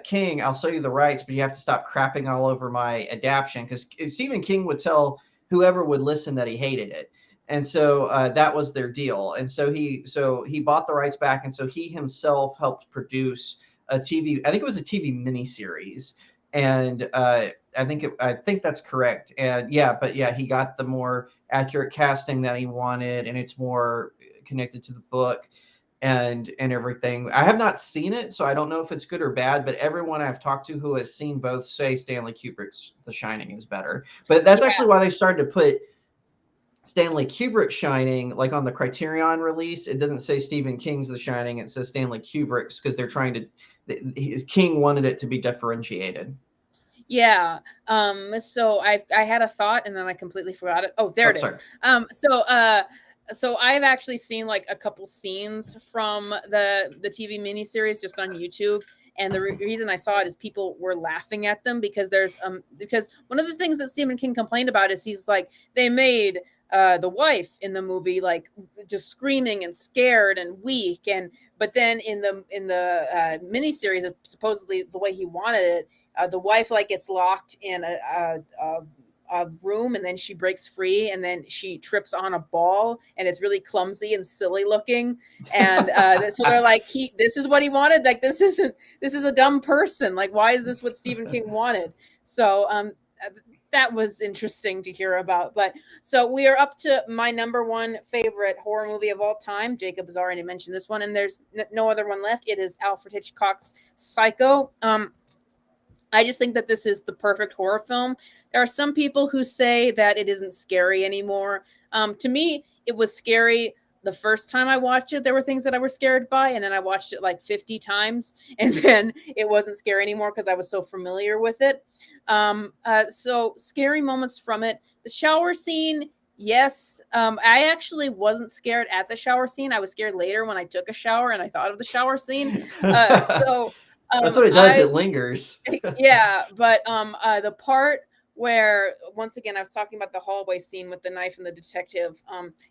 King, I'll sell you the rights, but you have to stop crapping all over my adaptation. Because Stephen King would tell whoever would listen that he hated it. And so that was their deal. And so he bought the rights back. And so he himself helped produce a TV, I think it was a TV miniseries. And I think that's correct. And yeah, he got the more accurate casting that he wanted, and it's more connected to the book and everything. I have not seen it, so I don't know if it's good or bad, but everyone I've talked to who has seen both say Stanley Kubrick's The Shining is better. But that's Yeah. actually why they started to put Stanley Kubrick's Shining like on the Criterion release. It doesn't say Stephen King's The Shining, it says Stanley Kubrick's because they're trying to King wanted it to be differentiated. Yeah. So I had a thought and then I completely forgot it. Oh, there Oh, it is. sorry. So I've actually seen like a couple scenes from the TV miniseries just on YouTube. And the reason I saw it is people were laughing at them because because one of the things that Stephen King complained about is he's like, they made the wife in the movie like just screaming and scared and weak, and but then in the miniseries, supposedly the way he wanted it, the wife like gets locked in a room, and then she breaks free, and then she trips on a ball, and it's really clumsy and silly looking. And so they're like, this is what he wanted. Like, this is a dumb person. Like, why is this what Stephen King wanted? So that was interesting to hear about. But so we are up to my number one favorite horror movie of all time. Jacob has already mentioned this one, and there's no other one left. It is Alfred Hitchcock's Psycho. I just think that this is the perfect horror film. There are some people who say that it isn't scary anymore. To me, it was scary the first time I watched it. There were things that I was scared by, and then I watched it like 50 times, and then it wasn't scary anymore because I was so familiar with it. So scary moments from it. The shower scene, yes. I actually wasn't scared at the shower scene. I was scared later when I took a shower and I thought of the shower scene. So That's what it does. It lingers. yeah, but the part where, once again, I was talking about the hallway scene with the knife and the detective.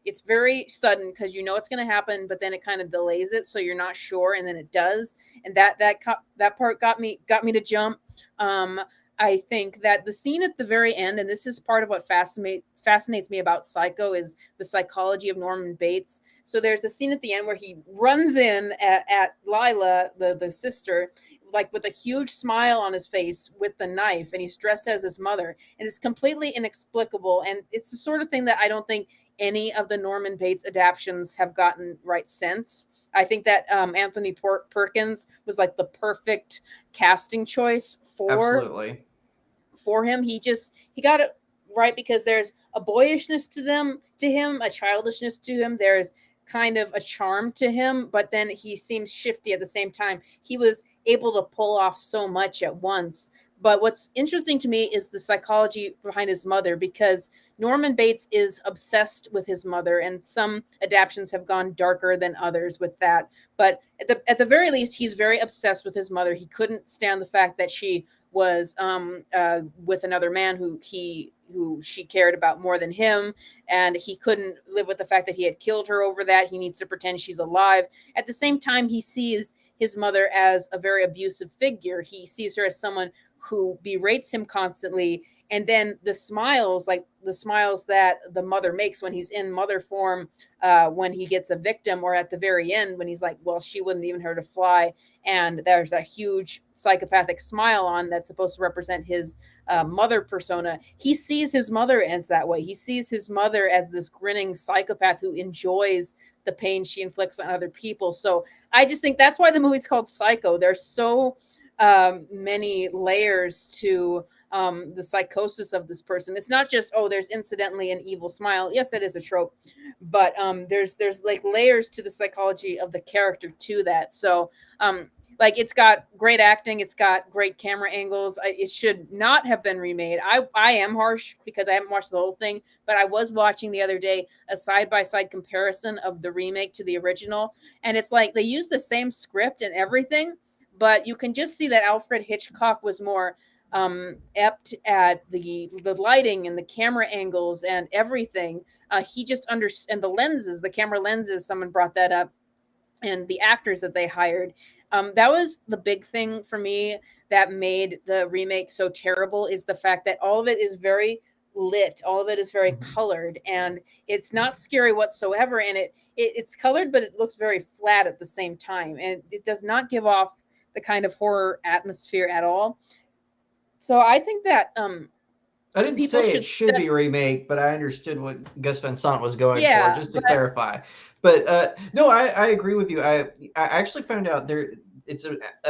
It's very sudden because you know it's going to happen, but then it kind of delays it, so you're not sure, and then it does, and that part got me to jump. I think that the scene at the very end, and this is part of what fascinates me about Psycho, is the psychology of Norman Bates. So there's the scene at the end where he runs in at Lila, the sister, like with a huge smile on his face with the knife, and he's dressed as his mother, and it's completely inexplicable. And it's the sort of thing that I don't think any of the Norman Bates adaptions have gotten right since. I think that Anthony Perkins was like the perfect casting choice Absolutely. for him. He got it right because there's a boyishness to him, a childishness to him. There's kind of a charm to him, but then he seems shifty at the same time. He was able to pull off so much at once. But what's interesting to me is the psychology behind his mother, because Norman Bates is obsessed with his mother, and some adaptions have gone darker than others with that. But at the very least, he's very obsessed with his mother. He couldn't stand the fact that she was with another man who she cared about more than him, and he couldn't live with the fact that he had killed her over that. He needs to pretend she's alive. At the same time, he sees his mother as a very abusive figure. He sees her as someone who berates him constantly, and then the smiles that the mother makes when he's in mother form, when he gets a victim, or at the very end when he's like, well, she wouldn't even hurt a fly, and there's a huge psychopathic smile on that's supposed to represent his mother persona. He sees his mother as that way. He sees his mother as this grinning psychopath who enjoys the pain she inflicts on other people. So I just think that's why the movie's called Psycho. There's so many layers to the psychosis of this person. It's not just, oh, there's incidentally an evil smile. Yes, that is a trope, but there's like layers to the psychology of the character to that. So like, it's got great acting, it's got great camera angles. It should not have been remade. I am harsh because I haven't watched the whole thing, but I was watching the other day a side-by-side comparison of the remake to the original, and it's like they use the same script and everything, but you can just see that Alfred Hitchcock was more apt at the lighting and the camera angles and everything. He just understands the lenses, the camera lenses. Someone brought that up, and the actors that they hired. That was the big thing for me that made the remake so terrible, is the fact that all of it is very lit, all of it is very colored, and it's not scary whatsoever. And it's colored, but it looks very flat at the same time, and it does not give off the kind of horror atmosphere at all. So I think that I didn't people say should it should be remade, but I understood what Gus Van Sant was going for, yeah, just to clarify. But no, I agree with you. I actually found out it's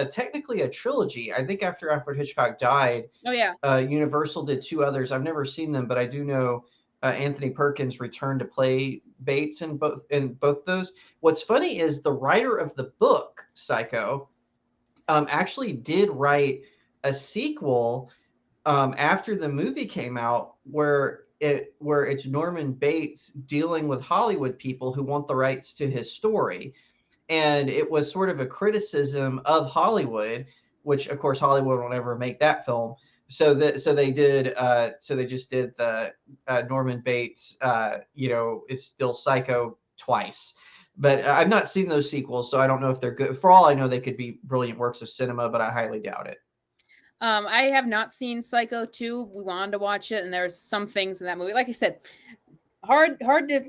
technically a trilogy. I think after Alfred Hitchcock died, oh yeah, Universal did two others. I've never seen them, but I do know Anthony Perkins returned to play Bates in both those. What's funny is the writer of the book Psycho actually did write a sequel after the movie came out, where it's Norman Bates dealing with Hollywood people who want the rights to his story, and it was sort of a criticism of Hollywood, which of course Hollywood will never make that film. So they just did the Norman Bates, it's still Psycho twice. But I've not seen those sequels, so I don't know if they're good. For all I know, they could be brilliant works of cinema, but I highly doubt it. I have not seen Psycho 2. We wanted to watch it, and there's some things in that movie. Like I said, hard to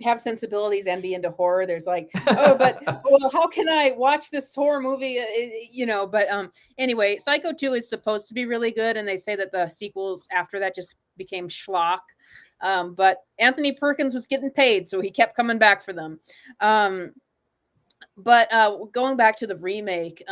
have sensibilities and be into horror. There's like, oh, but well, how can I watch this horror movie? But anyway, Psycho 2 is supposed to be really good, and they say that the sequels after that just became schlock. But Anthony Perkins was getting paid, so he kept coming back for them. But going back to the remake,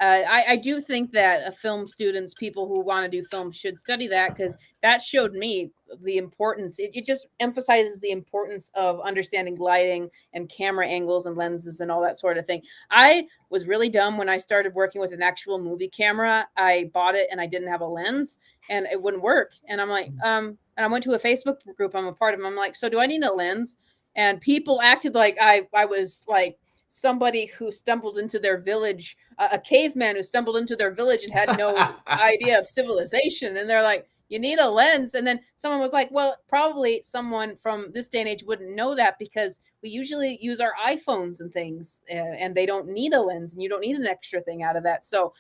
I do think that film students, people who want to do film, should study that, because that showed me the importance. It just emphasizes the importance of understanding lighting and camera angles and lenses and all that sort of thing. I was really dumb when I started working with an actual movie camera. I bought it and I didn't have a lens and it wouldn't work. And I'm like, and I went to a Facebook group I'm a part of. I'm like, so do I need a lens? And people acted like I was like somebody who stumbled into their village, a caveman who stumbled into their village and had no idea of civilization. And they're like, you need a lens. And then someone was like, well, probably someone from this day and age wouldn't know that, because we usually use our iPhones and things, and they don't need a lens, and you don't need an extra thing out of that. So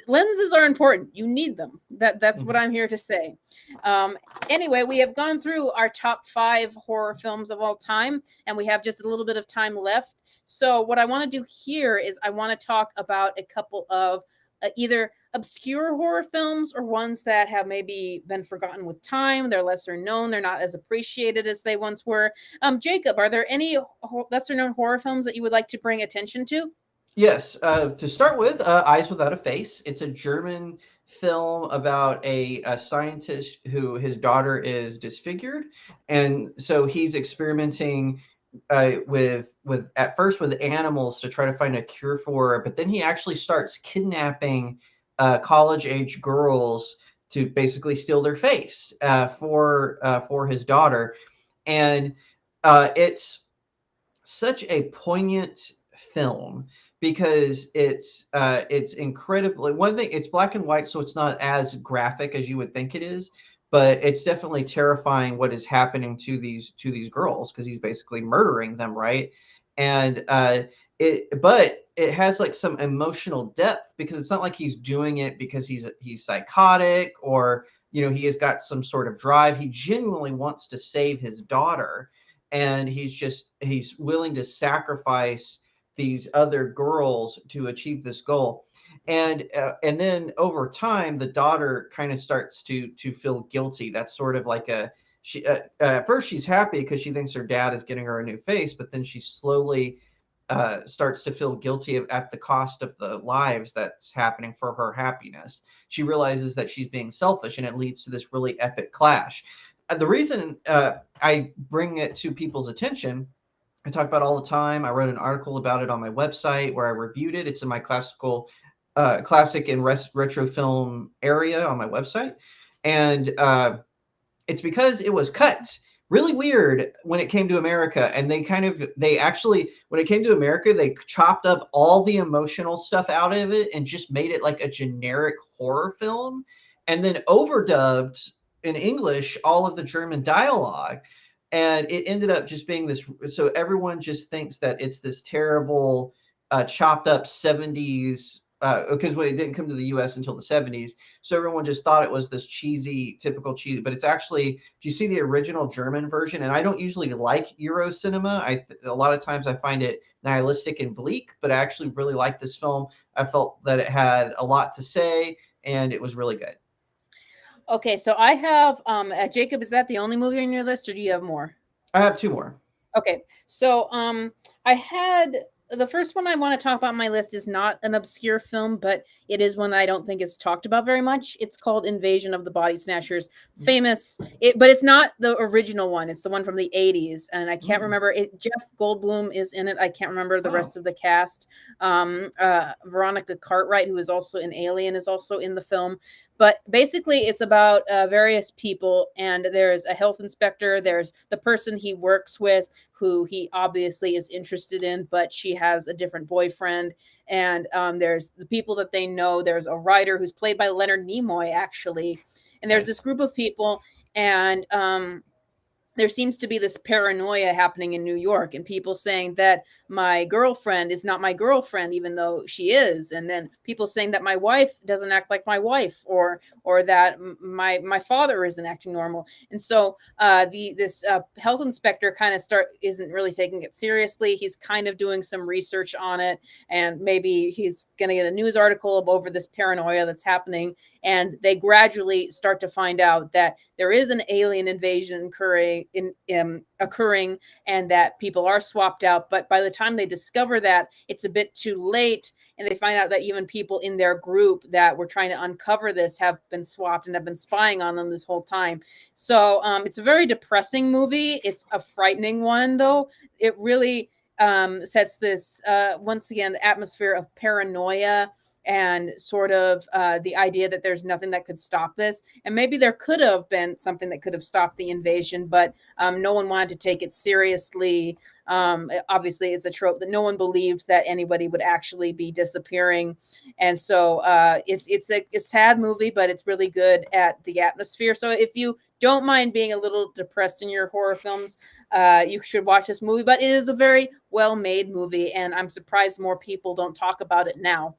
lenses are important. You need them. That's what I'm here to say. Anyway, we have gone through our top 5 horror films of all time, and we have just a little bit of time left. So what I want to do here is I want to talk about a couple of either obscure horror films or ones that have maybe been forgotten with time. They're lesser known. They're not as appreciated as they once were. Jacob, are there any lesser known horror films that you would like to bring attention to? Yes, to start with, Eyes Without a Face. It's a German film about a scientist who his daughter is disfigured, and so he's experimenting with at first with animals to try to find a cure for it, but then he actually starts kidnapping college age girls to basically steal their face for his daughter, and it's such a poignant film because it's incredibly, one thing, it's black and white, so it's not as graphic as you would think it is, but it's definitely terrifying what is happening to these girls, because he's basically murdering them, right? And but it has like some emotional depth, because it's not like he's doing it because he's psychotic, or he has got some sort of drive. He genuinely wants to save his daughter, and he's willing to sacrifice these other girls to achieve this goal. And then over time the daughter kind of starts to feel guilty. That's sort of like a she at first she's happy because she thinks her dad is getting her a new face, but then she slowly starts to feel guilty at the cost of the lives that's happening for her happiness. She realizes that she's being selfish, and it leads to this really epic clash. The reason I bring it to people's attention, I talk about it all the time. I wrote an article about it on my website where I reviewed it. It's in my classic and retro film area on my website, and it's because it was cut really weird when it came to America. And they actually, when it came to America, they chopped up all the emotional stuff out of it and just made it like a generic horror film, and then overdubbed in English all of the German dialogue. And it ended up just being this. So everyone just thinks that it's this terrible, chopped up 70s, because it didn't come to the US until the 70s. So everyone just thought it was this typical cheesy, but it's actually, if you see the original German version, and I don't usually like Euro cinema, a lot of times I find it nihilistic and bleak, but I actually really like this film. I felt that it had a lot to say, and it was really good. Okay, so I have Jacob, is that the only movie on your list, or do you have more? I have 2 more. Okay, so I had the first one I want to talk about on my list is not an obscure film, but it is one that I don't think is talked about very much. It's called Invasion of the Body Snatchers. Famous, but it's not the original one. It's the one from the 80s, and I can't remember it. Jeff Goldblum is in it. I can't remember the rest of the cast. Veronica Cartwright, who is also in Alien, is also in the film. But basically, it's about various people, and there's a health inspector. There's the person he works with, who he obviously is interested in, but she has a different boyfriend. And there's the people that they know. There's a writer who's played by Leonard Nimoy, actually. And there's this group of people, and there seems to be this paranoia happening in New York, and people saying that my girlfriend is not my girlfriend even though she is, and then people saying that my wife doesn't act like my wife, or that my father isn't acting normal. And so the this health inspector kind of isn't really taking it seriously. He's kind of doing some research on it, and maybe he's going to get a news article over this paranoia that's happening, and they gradually start to find out that there is an alien invasion occurring, and that people are swapped out. But by the time they discover that, it's a bit too late, and they find out that even people in their group that were trying to uncover this have been swapped and have been spying on them this whole time. So it's a very depressing movie. It's a frightening one, though. It really sets this once again atmosphere of paranoia, and sort of the idea that there's nothing that could stop this. And maybe there could have been something that could have stopped the invasion, but no one wanted to take it seriously. Obviously, it's a trope that no one believed that anybody would actually be disappearing. And so it's a sad movie, but it's really good at the atmosphere. So if you don't mind being a little depressed in your horror films, you should watch this movie. But it is a very well-made movie, and I'm surprised more people don't talk about it now.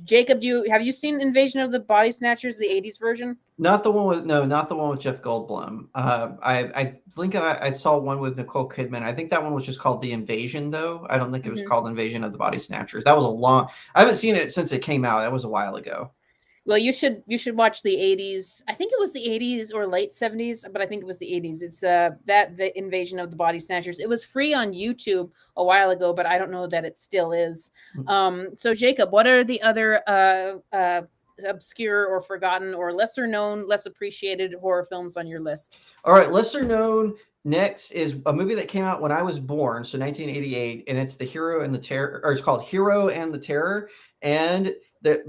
Jacob, have you seen Invasion of the Body Snatchers, the 80s version? Not the one with not the one with Jeff Goldblum. I think I saw one with Nicole Kidman. I think that one was just called The Invasion, though. I don't think it was called Invasion of the Body Snatchers. That was a long. I haven't seen it since it came out. That was a while ago. Well, you should watch the 80s. I think it was the 80s or late 70s, but I think it was the 80s. It's the Invasion of the Body Snatchers. It was free on YouTube a while ago, but I don't know that it still is. So Jacob, what are the other obscure or forgotten or lesser known, less appreciated horror films on your list? All right, lesser known next is a movie that came out when I was born, so 1988, and it's The Hero and the Terror, or it's called Hero and the Terror. And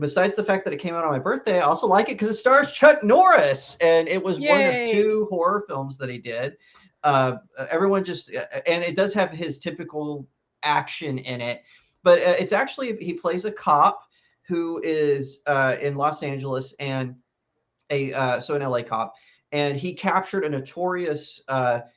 besides the fact that it came out on my birthday, I also like it because it stars Chuck Norris, and it was one of Yay! 2 horror films that he did. Everyone just, and it does have his typical action in it, but it's actually, he plays a cop who is in Los Angeles, and so an LA cop, and he captured a notorious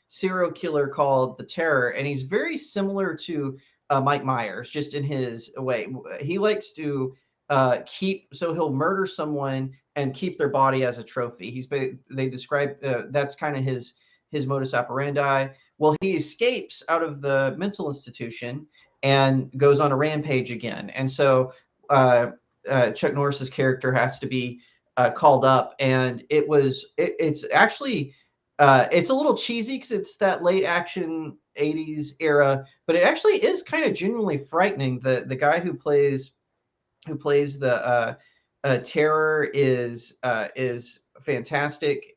serial killer called the Terror, and he's very similar to Mike Myers, just in his way. He likes to he'll murder someone and keep their body as a trophy. They describe that's kind of his modus operandi. Well, he escapes out of the mental institution and goes on a rampage again, and so Chuck Norris's character has to be called up, and it's actually it's a little cheesy because it's that late action 80s era, but it actually is kind of genuinely frightening. The guy who plays the Terror is fantastic.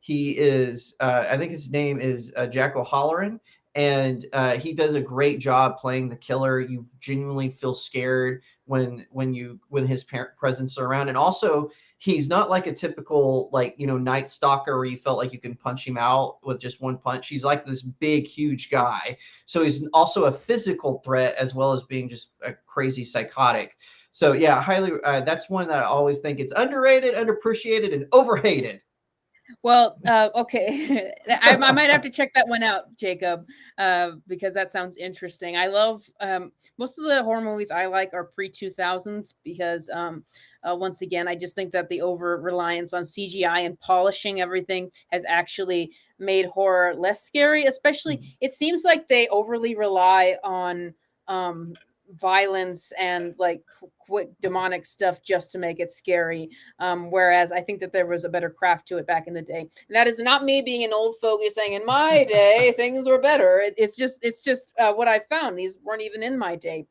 He is I think his name is Jack O'Halloran, and he does a great job playing the killer. You genuinely feel scared when his presence is around, and also he's not like a typical, like, Night Stalker where you felt like you can punch him out with just one punch. He's like this big, huge guy. So he's also a physical threat as well as being just a crazy psychotic. So yeah, highly. That's one that I always think it's underrated, underappreciated, and overhated. Well, okay. I might have to check that one out, Jacob, because that sounds interesting. I love most of the horror movies I like are pre-2000s because, once again, I just think that the over reliance on CGI and polishing everything has actually made horror less scary. Especially, it seems like they overly rely on violence and like quick demonic stuff just to make it scary, whereas I think that there was a better craft to it back in the day. And that is not me being an old fogey saying in my day things were better. It's just what I found. These weren't even in my day.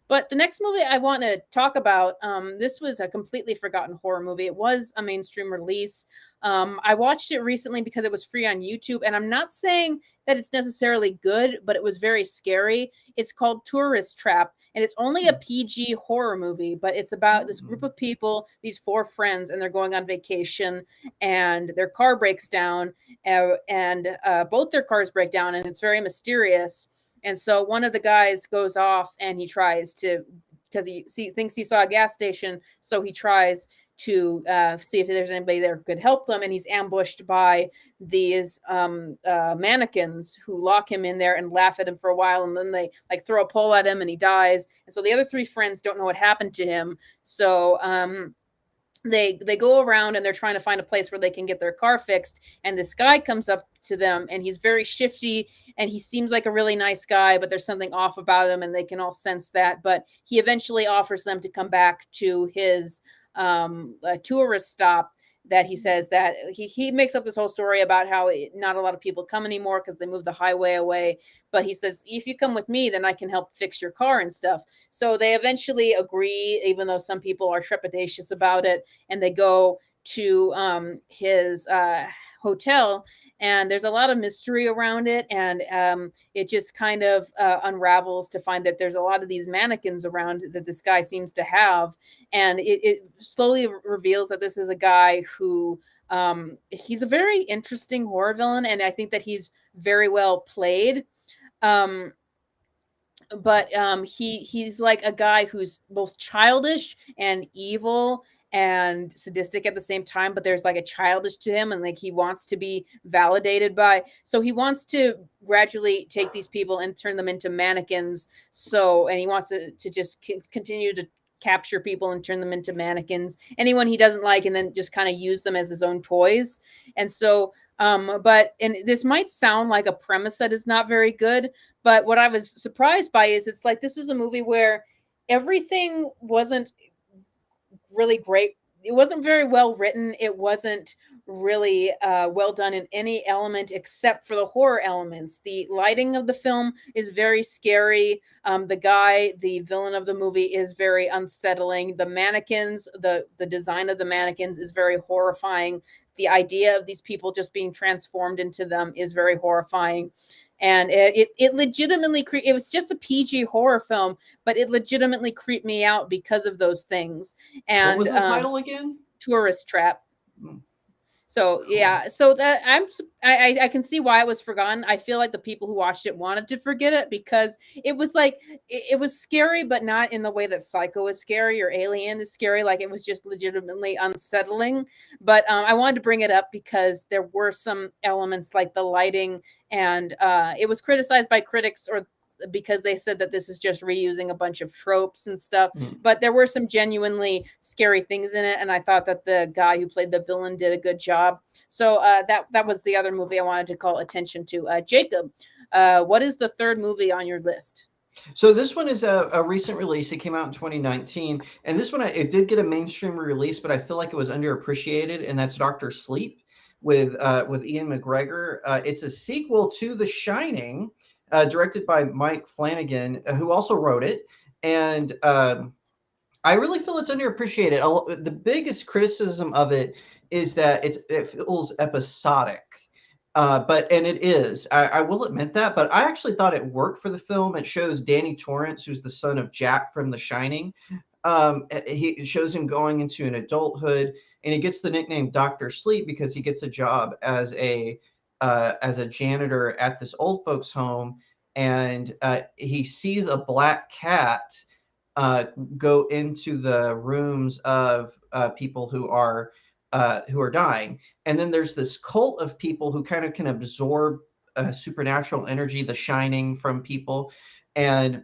But the next movie I want to talk about, this was a completely forgotten horror movie. It was a mainstream release. I watched it recently because it was free on YouTube, and I'm not saying that it's necessarily good, but it was very scary. It's called Tourist Trap, and it's only a PG horror movie, but it's about this group of people, these 4 friends, and they're going on vacation, and their car breaks down, and both their cars break down, and it's very mysterious. And so one of the guys goes off and he tries to, because he thinks he saw a gas station, so he tries to see if there's anybody there who could help them, and he's ambushed by these mannequins who lock him in there and laugh at him for a while, and then they like throw a pole at him and he dies. And so the other three friends don't know what happened to him. So they go around and they're trying to find a place where they can get their car fixed, and this guy comes up to them and he's very shifty and he seems like a really nice guy, but there's something off about him and they can all sense that. But he eventually offers them to come back to his tourist stop, that he says that he makes up this whole story about how not a lot of people come anymore because they moved the highway away. But he says, if you come with me, then I can help fix your car and stuff. So they eventually agree, even though some people are trepidatious about it, and they go to his hotel. And there's a lot of mystery around it, and it just kind of unravels to find that there's a lot of these mannequins around that this guy seems to have, and it slowly reveals that this is a guy who he's a very interesting horror villain, and I think that he's very well played. But he's like a guy who's both childish and evil and sadistic at the same time, but there's like a childish to him, and like he wants to be validated by, so he wants to gradually take these people and turn them into mannequins. So, and he wants to just continue to capture people and turn them into mannequins, anyone he doesn't like, and then just kind of use them as his own toys. And so but and this might sound like a premise that is not very good, but what I was surprised by is it's like this is a movie where everything wasn't really great. It wasn't very well written. It wasn't really well done in any element except for the horror elements. The lighting of the film is very scary. The villain of the movie, is very unsettling. The mannequins, the design of the mannequins is very horrifying. The idea of these people just being transformed into them is very horrifying. And it legitimately it was just a PG horror film, but it legitimately creeped me out because of those things. And what was the title again? Tourist Trap. So Cool. yeah, so that I can see why it was forgotten. I feel like the people who watched it wanted to forget it because it was like it was scary, but not in the way that Psycho is scary or Alien is scary. Like it was just legitimately unsettling. But I wanted to bring it up because there were some elements like the lighting, and it was criticized by critics or because they said that this is just reusing a bunch of tropes and stuff. But there were some genuinely scary things in it, and I thought that the guy who played the villain did a good job. So that was the other movie I wanted to call attention to. Jacob, what is the third movie on your list? So this one is a recent release. It came out in 2019, and this one it did get a mainstream release, but I feel like it was underappreciated, and that's Doctor Sleep with Ian McGregor. It's a sequel to The Shining, directed by Mike Flanagan, who also wrote it. And I really feel it's underappreciated. The biggest criticism of it is that it feels episodic. And it is. I will admit that, but I actually thought it worked for the film. It shows Danny Torrance, who's the son of Jack from The Shining. It shows him going into an adulthood, and he gets the nickname Doctor Sleep because he gets a job as a janitor at this old folks' home, and he sees a black cat go into the rooms of people who are dying. And then there's this cult of people who kind of can absorb supernatural energy, the shining, from people. And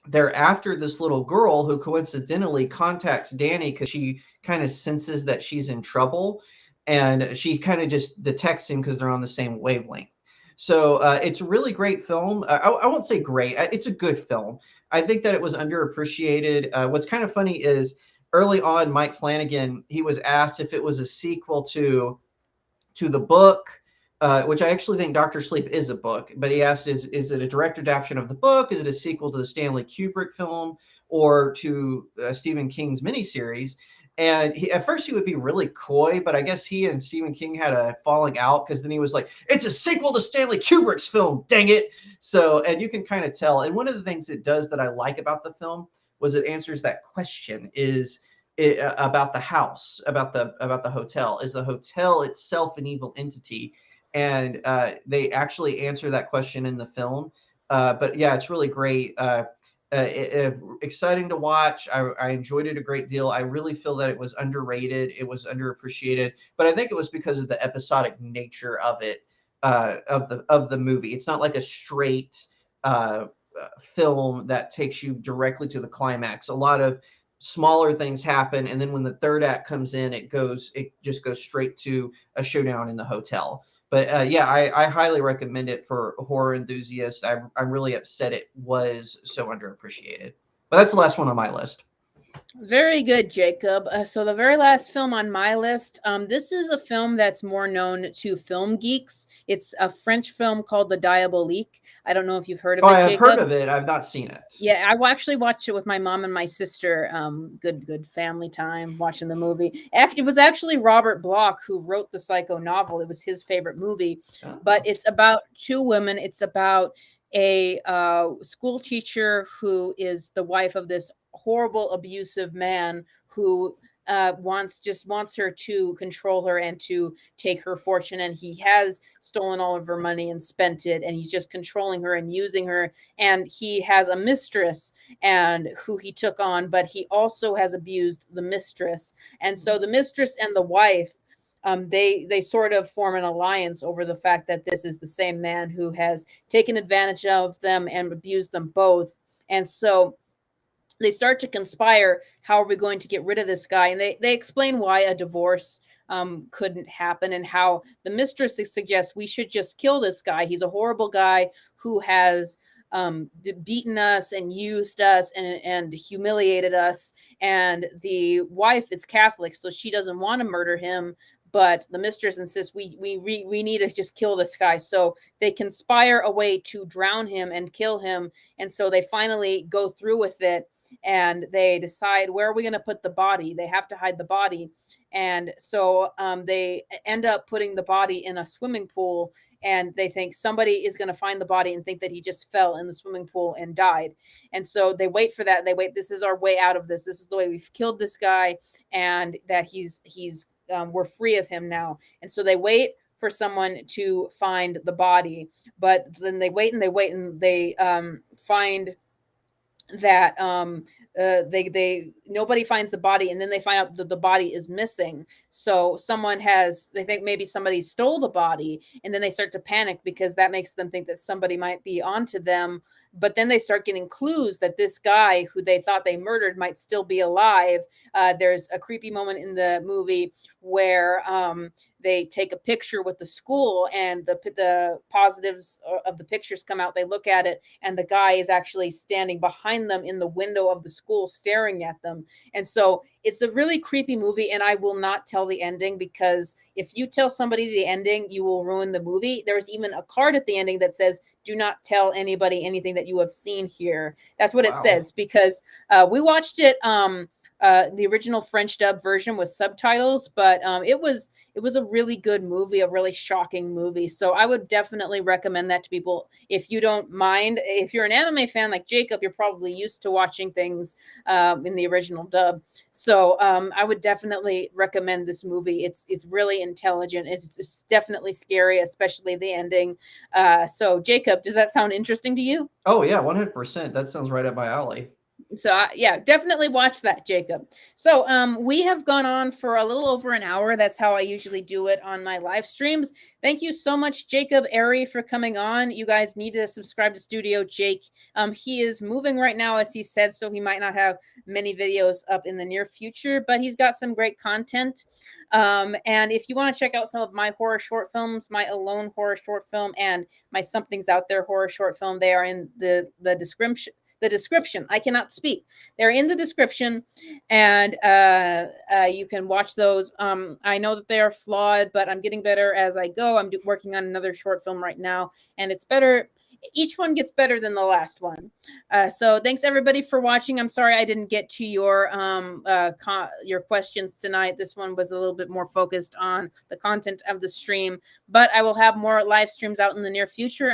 they're after this little girl who coincidentally contacts Danny because she kind of senses that she's in trouble. And she kind of just detects him because they're on the same wavelength. So it's a really great film. I won't say great. It's a good film. I think that it was underappreciated. What's kind of funny is early on, Mike Flanagan, he was asked if it was a sequel to the book, which I actually think Doctor Sleep is a book, but he asked, is it a direct adaptation of the book? Is it a sequel to the Stanley Kubrick film or to Stephen King's miniseries? And at first he would be really coy, but I guess he and Stephen King had a falling out because then he was like, it's a sequel to Stanley Kubrick's film, dang it. So, and you can kind of tell. And one of the things it does that I like about the film was it answers that question, about the house, about the hotel. Is the hotel itself an evil entity? And they actually answer that question in the film. But yeah, it's really great. exciting to watch. I enjoyed it a great deal. I really feel that it was underrated. It was underappreciated, but I think it was because of the episodic nature of it, of the movie. It's not like a straight film that takes you directly to the climax. A lot of smaller things happen, and then when the third act comes in, it just goes straight to a showdown in the hotel. But yeah, I highly recommend it for horror enthusiasts. I'm really upset it was so underappreciated. But that's the last one on my list. Very good, Jacob. So the very last film on my list, this is a film that's more known to film geeks. It's a French film called The Diabolique. I don't know if you've heard of Oh, I it, have heard Jacob. of it. I've not seen it. Yeah, I actually watched it with my mom and my sister. Good family time watching the movie. It was actually Robert Bloch who wrote the Psycho novel. It was his favorite movie, but Oh. it's about two women. It's about a school teacher who is the wife of this horrible, abusive man who wants her to control her and to take her fortune, and he has stolen all of her money and spent it, and he's just controlling her and using her. And he has a mistress and who he took on, but he also has abused the mistress. And so the mistress and the wife, they sort of form an alliance over the fact that this is the same man who has taken advantage of them and abused them both. And so they start to conspire. How are we going to get rid of this guy? And they explain why a divorce couldn't happen, and how the mistress suggests we should just kill this guy. He's a horrible guy who has beaten us and used us and humiliated us. And the wife is Catholic, so she doesn't want to murder him. But the mistress insists we need to just kill this guy. So they conspire a way to drown him and kill him. And so they finally go through with it, and they decide, where are we going to put the body? They have to hide the body. And so they end up putting the body in a swimming pool, and they think somebody is going to find the body and think that he just fell in the swimming pool and died. And so they wait for that. They wait. This is our way out of this. This is the way we've killed this guy, and that he's we're free of him now. And so they wait for someone to find the body, but then they wait and they wait, and they find that they nobody finds the body, and then they find out that the body is missing. So they think maybe somebody stole the body, and then they start to panic because that makes them think that somebody might be onto them. But then they start getting clues that this guy who they thought they murdered might still be alive. There's a creepy moment in the movie where they take a picture with the school, and the positives of the pictures come out. They look at it, and the guy is actually standing behind them in the window of the school staring at them. And so it's a really creepy movie, and I will not tell the ending, because if you tell somebody the ending, you will ruin the movie. There's even a card at the ending that says, do not tell anybody anything that you have seen here. That's what it Wow. says, because we watched it the original French dub version with subtitles, but it was a really good movie, a really shocking movie. So I would definitely recommend that to people if you don't mind. If you're an anime fan like Jacob, you're probably used to watching things in the original dub. So I would definitely recommend this movie. It's really intelligent. It's definitely scary, especially the ending. So Jacob, does that sound interesting to you? Oh yeah, 100%. That sounds right up my alley. So yeah, definitely watch that, Jacob. So we have gone on for a little over an hour. That's how I usually do it on my live streams. Thank you so much, Jacob Airey, for coming on. You guys need to subscribe to Studio Jake. He is moving right now, as he said, so he might not have many videos up in the near future, but he's got some great content. And if you want to check out some of my horror short films, my Alone horror short film and my Something's Out There horror short film, they are in the description. I cannot speak. They're in the description, and you can watch those. I know that they are flawed, but I'm getting better as I go. I'm working on another short film right now, and it's better. Each one gets better than the last one. So thanks everybody for watching. I'm sorry I didn't get to your questions tonight. This one was a little bit more focused on the content of the stream, but I will have more live streams out in the near future.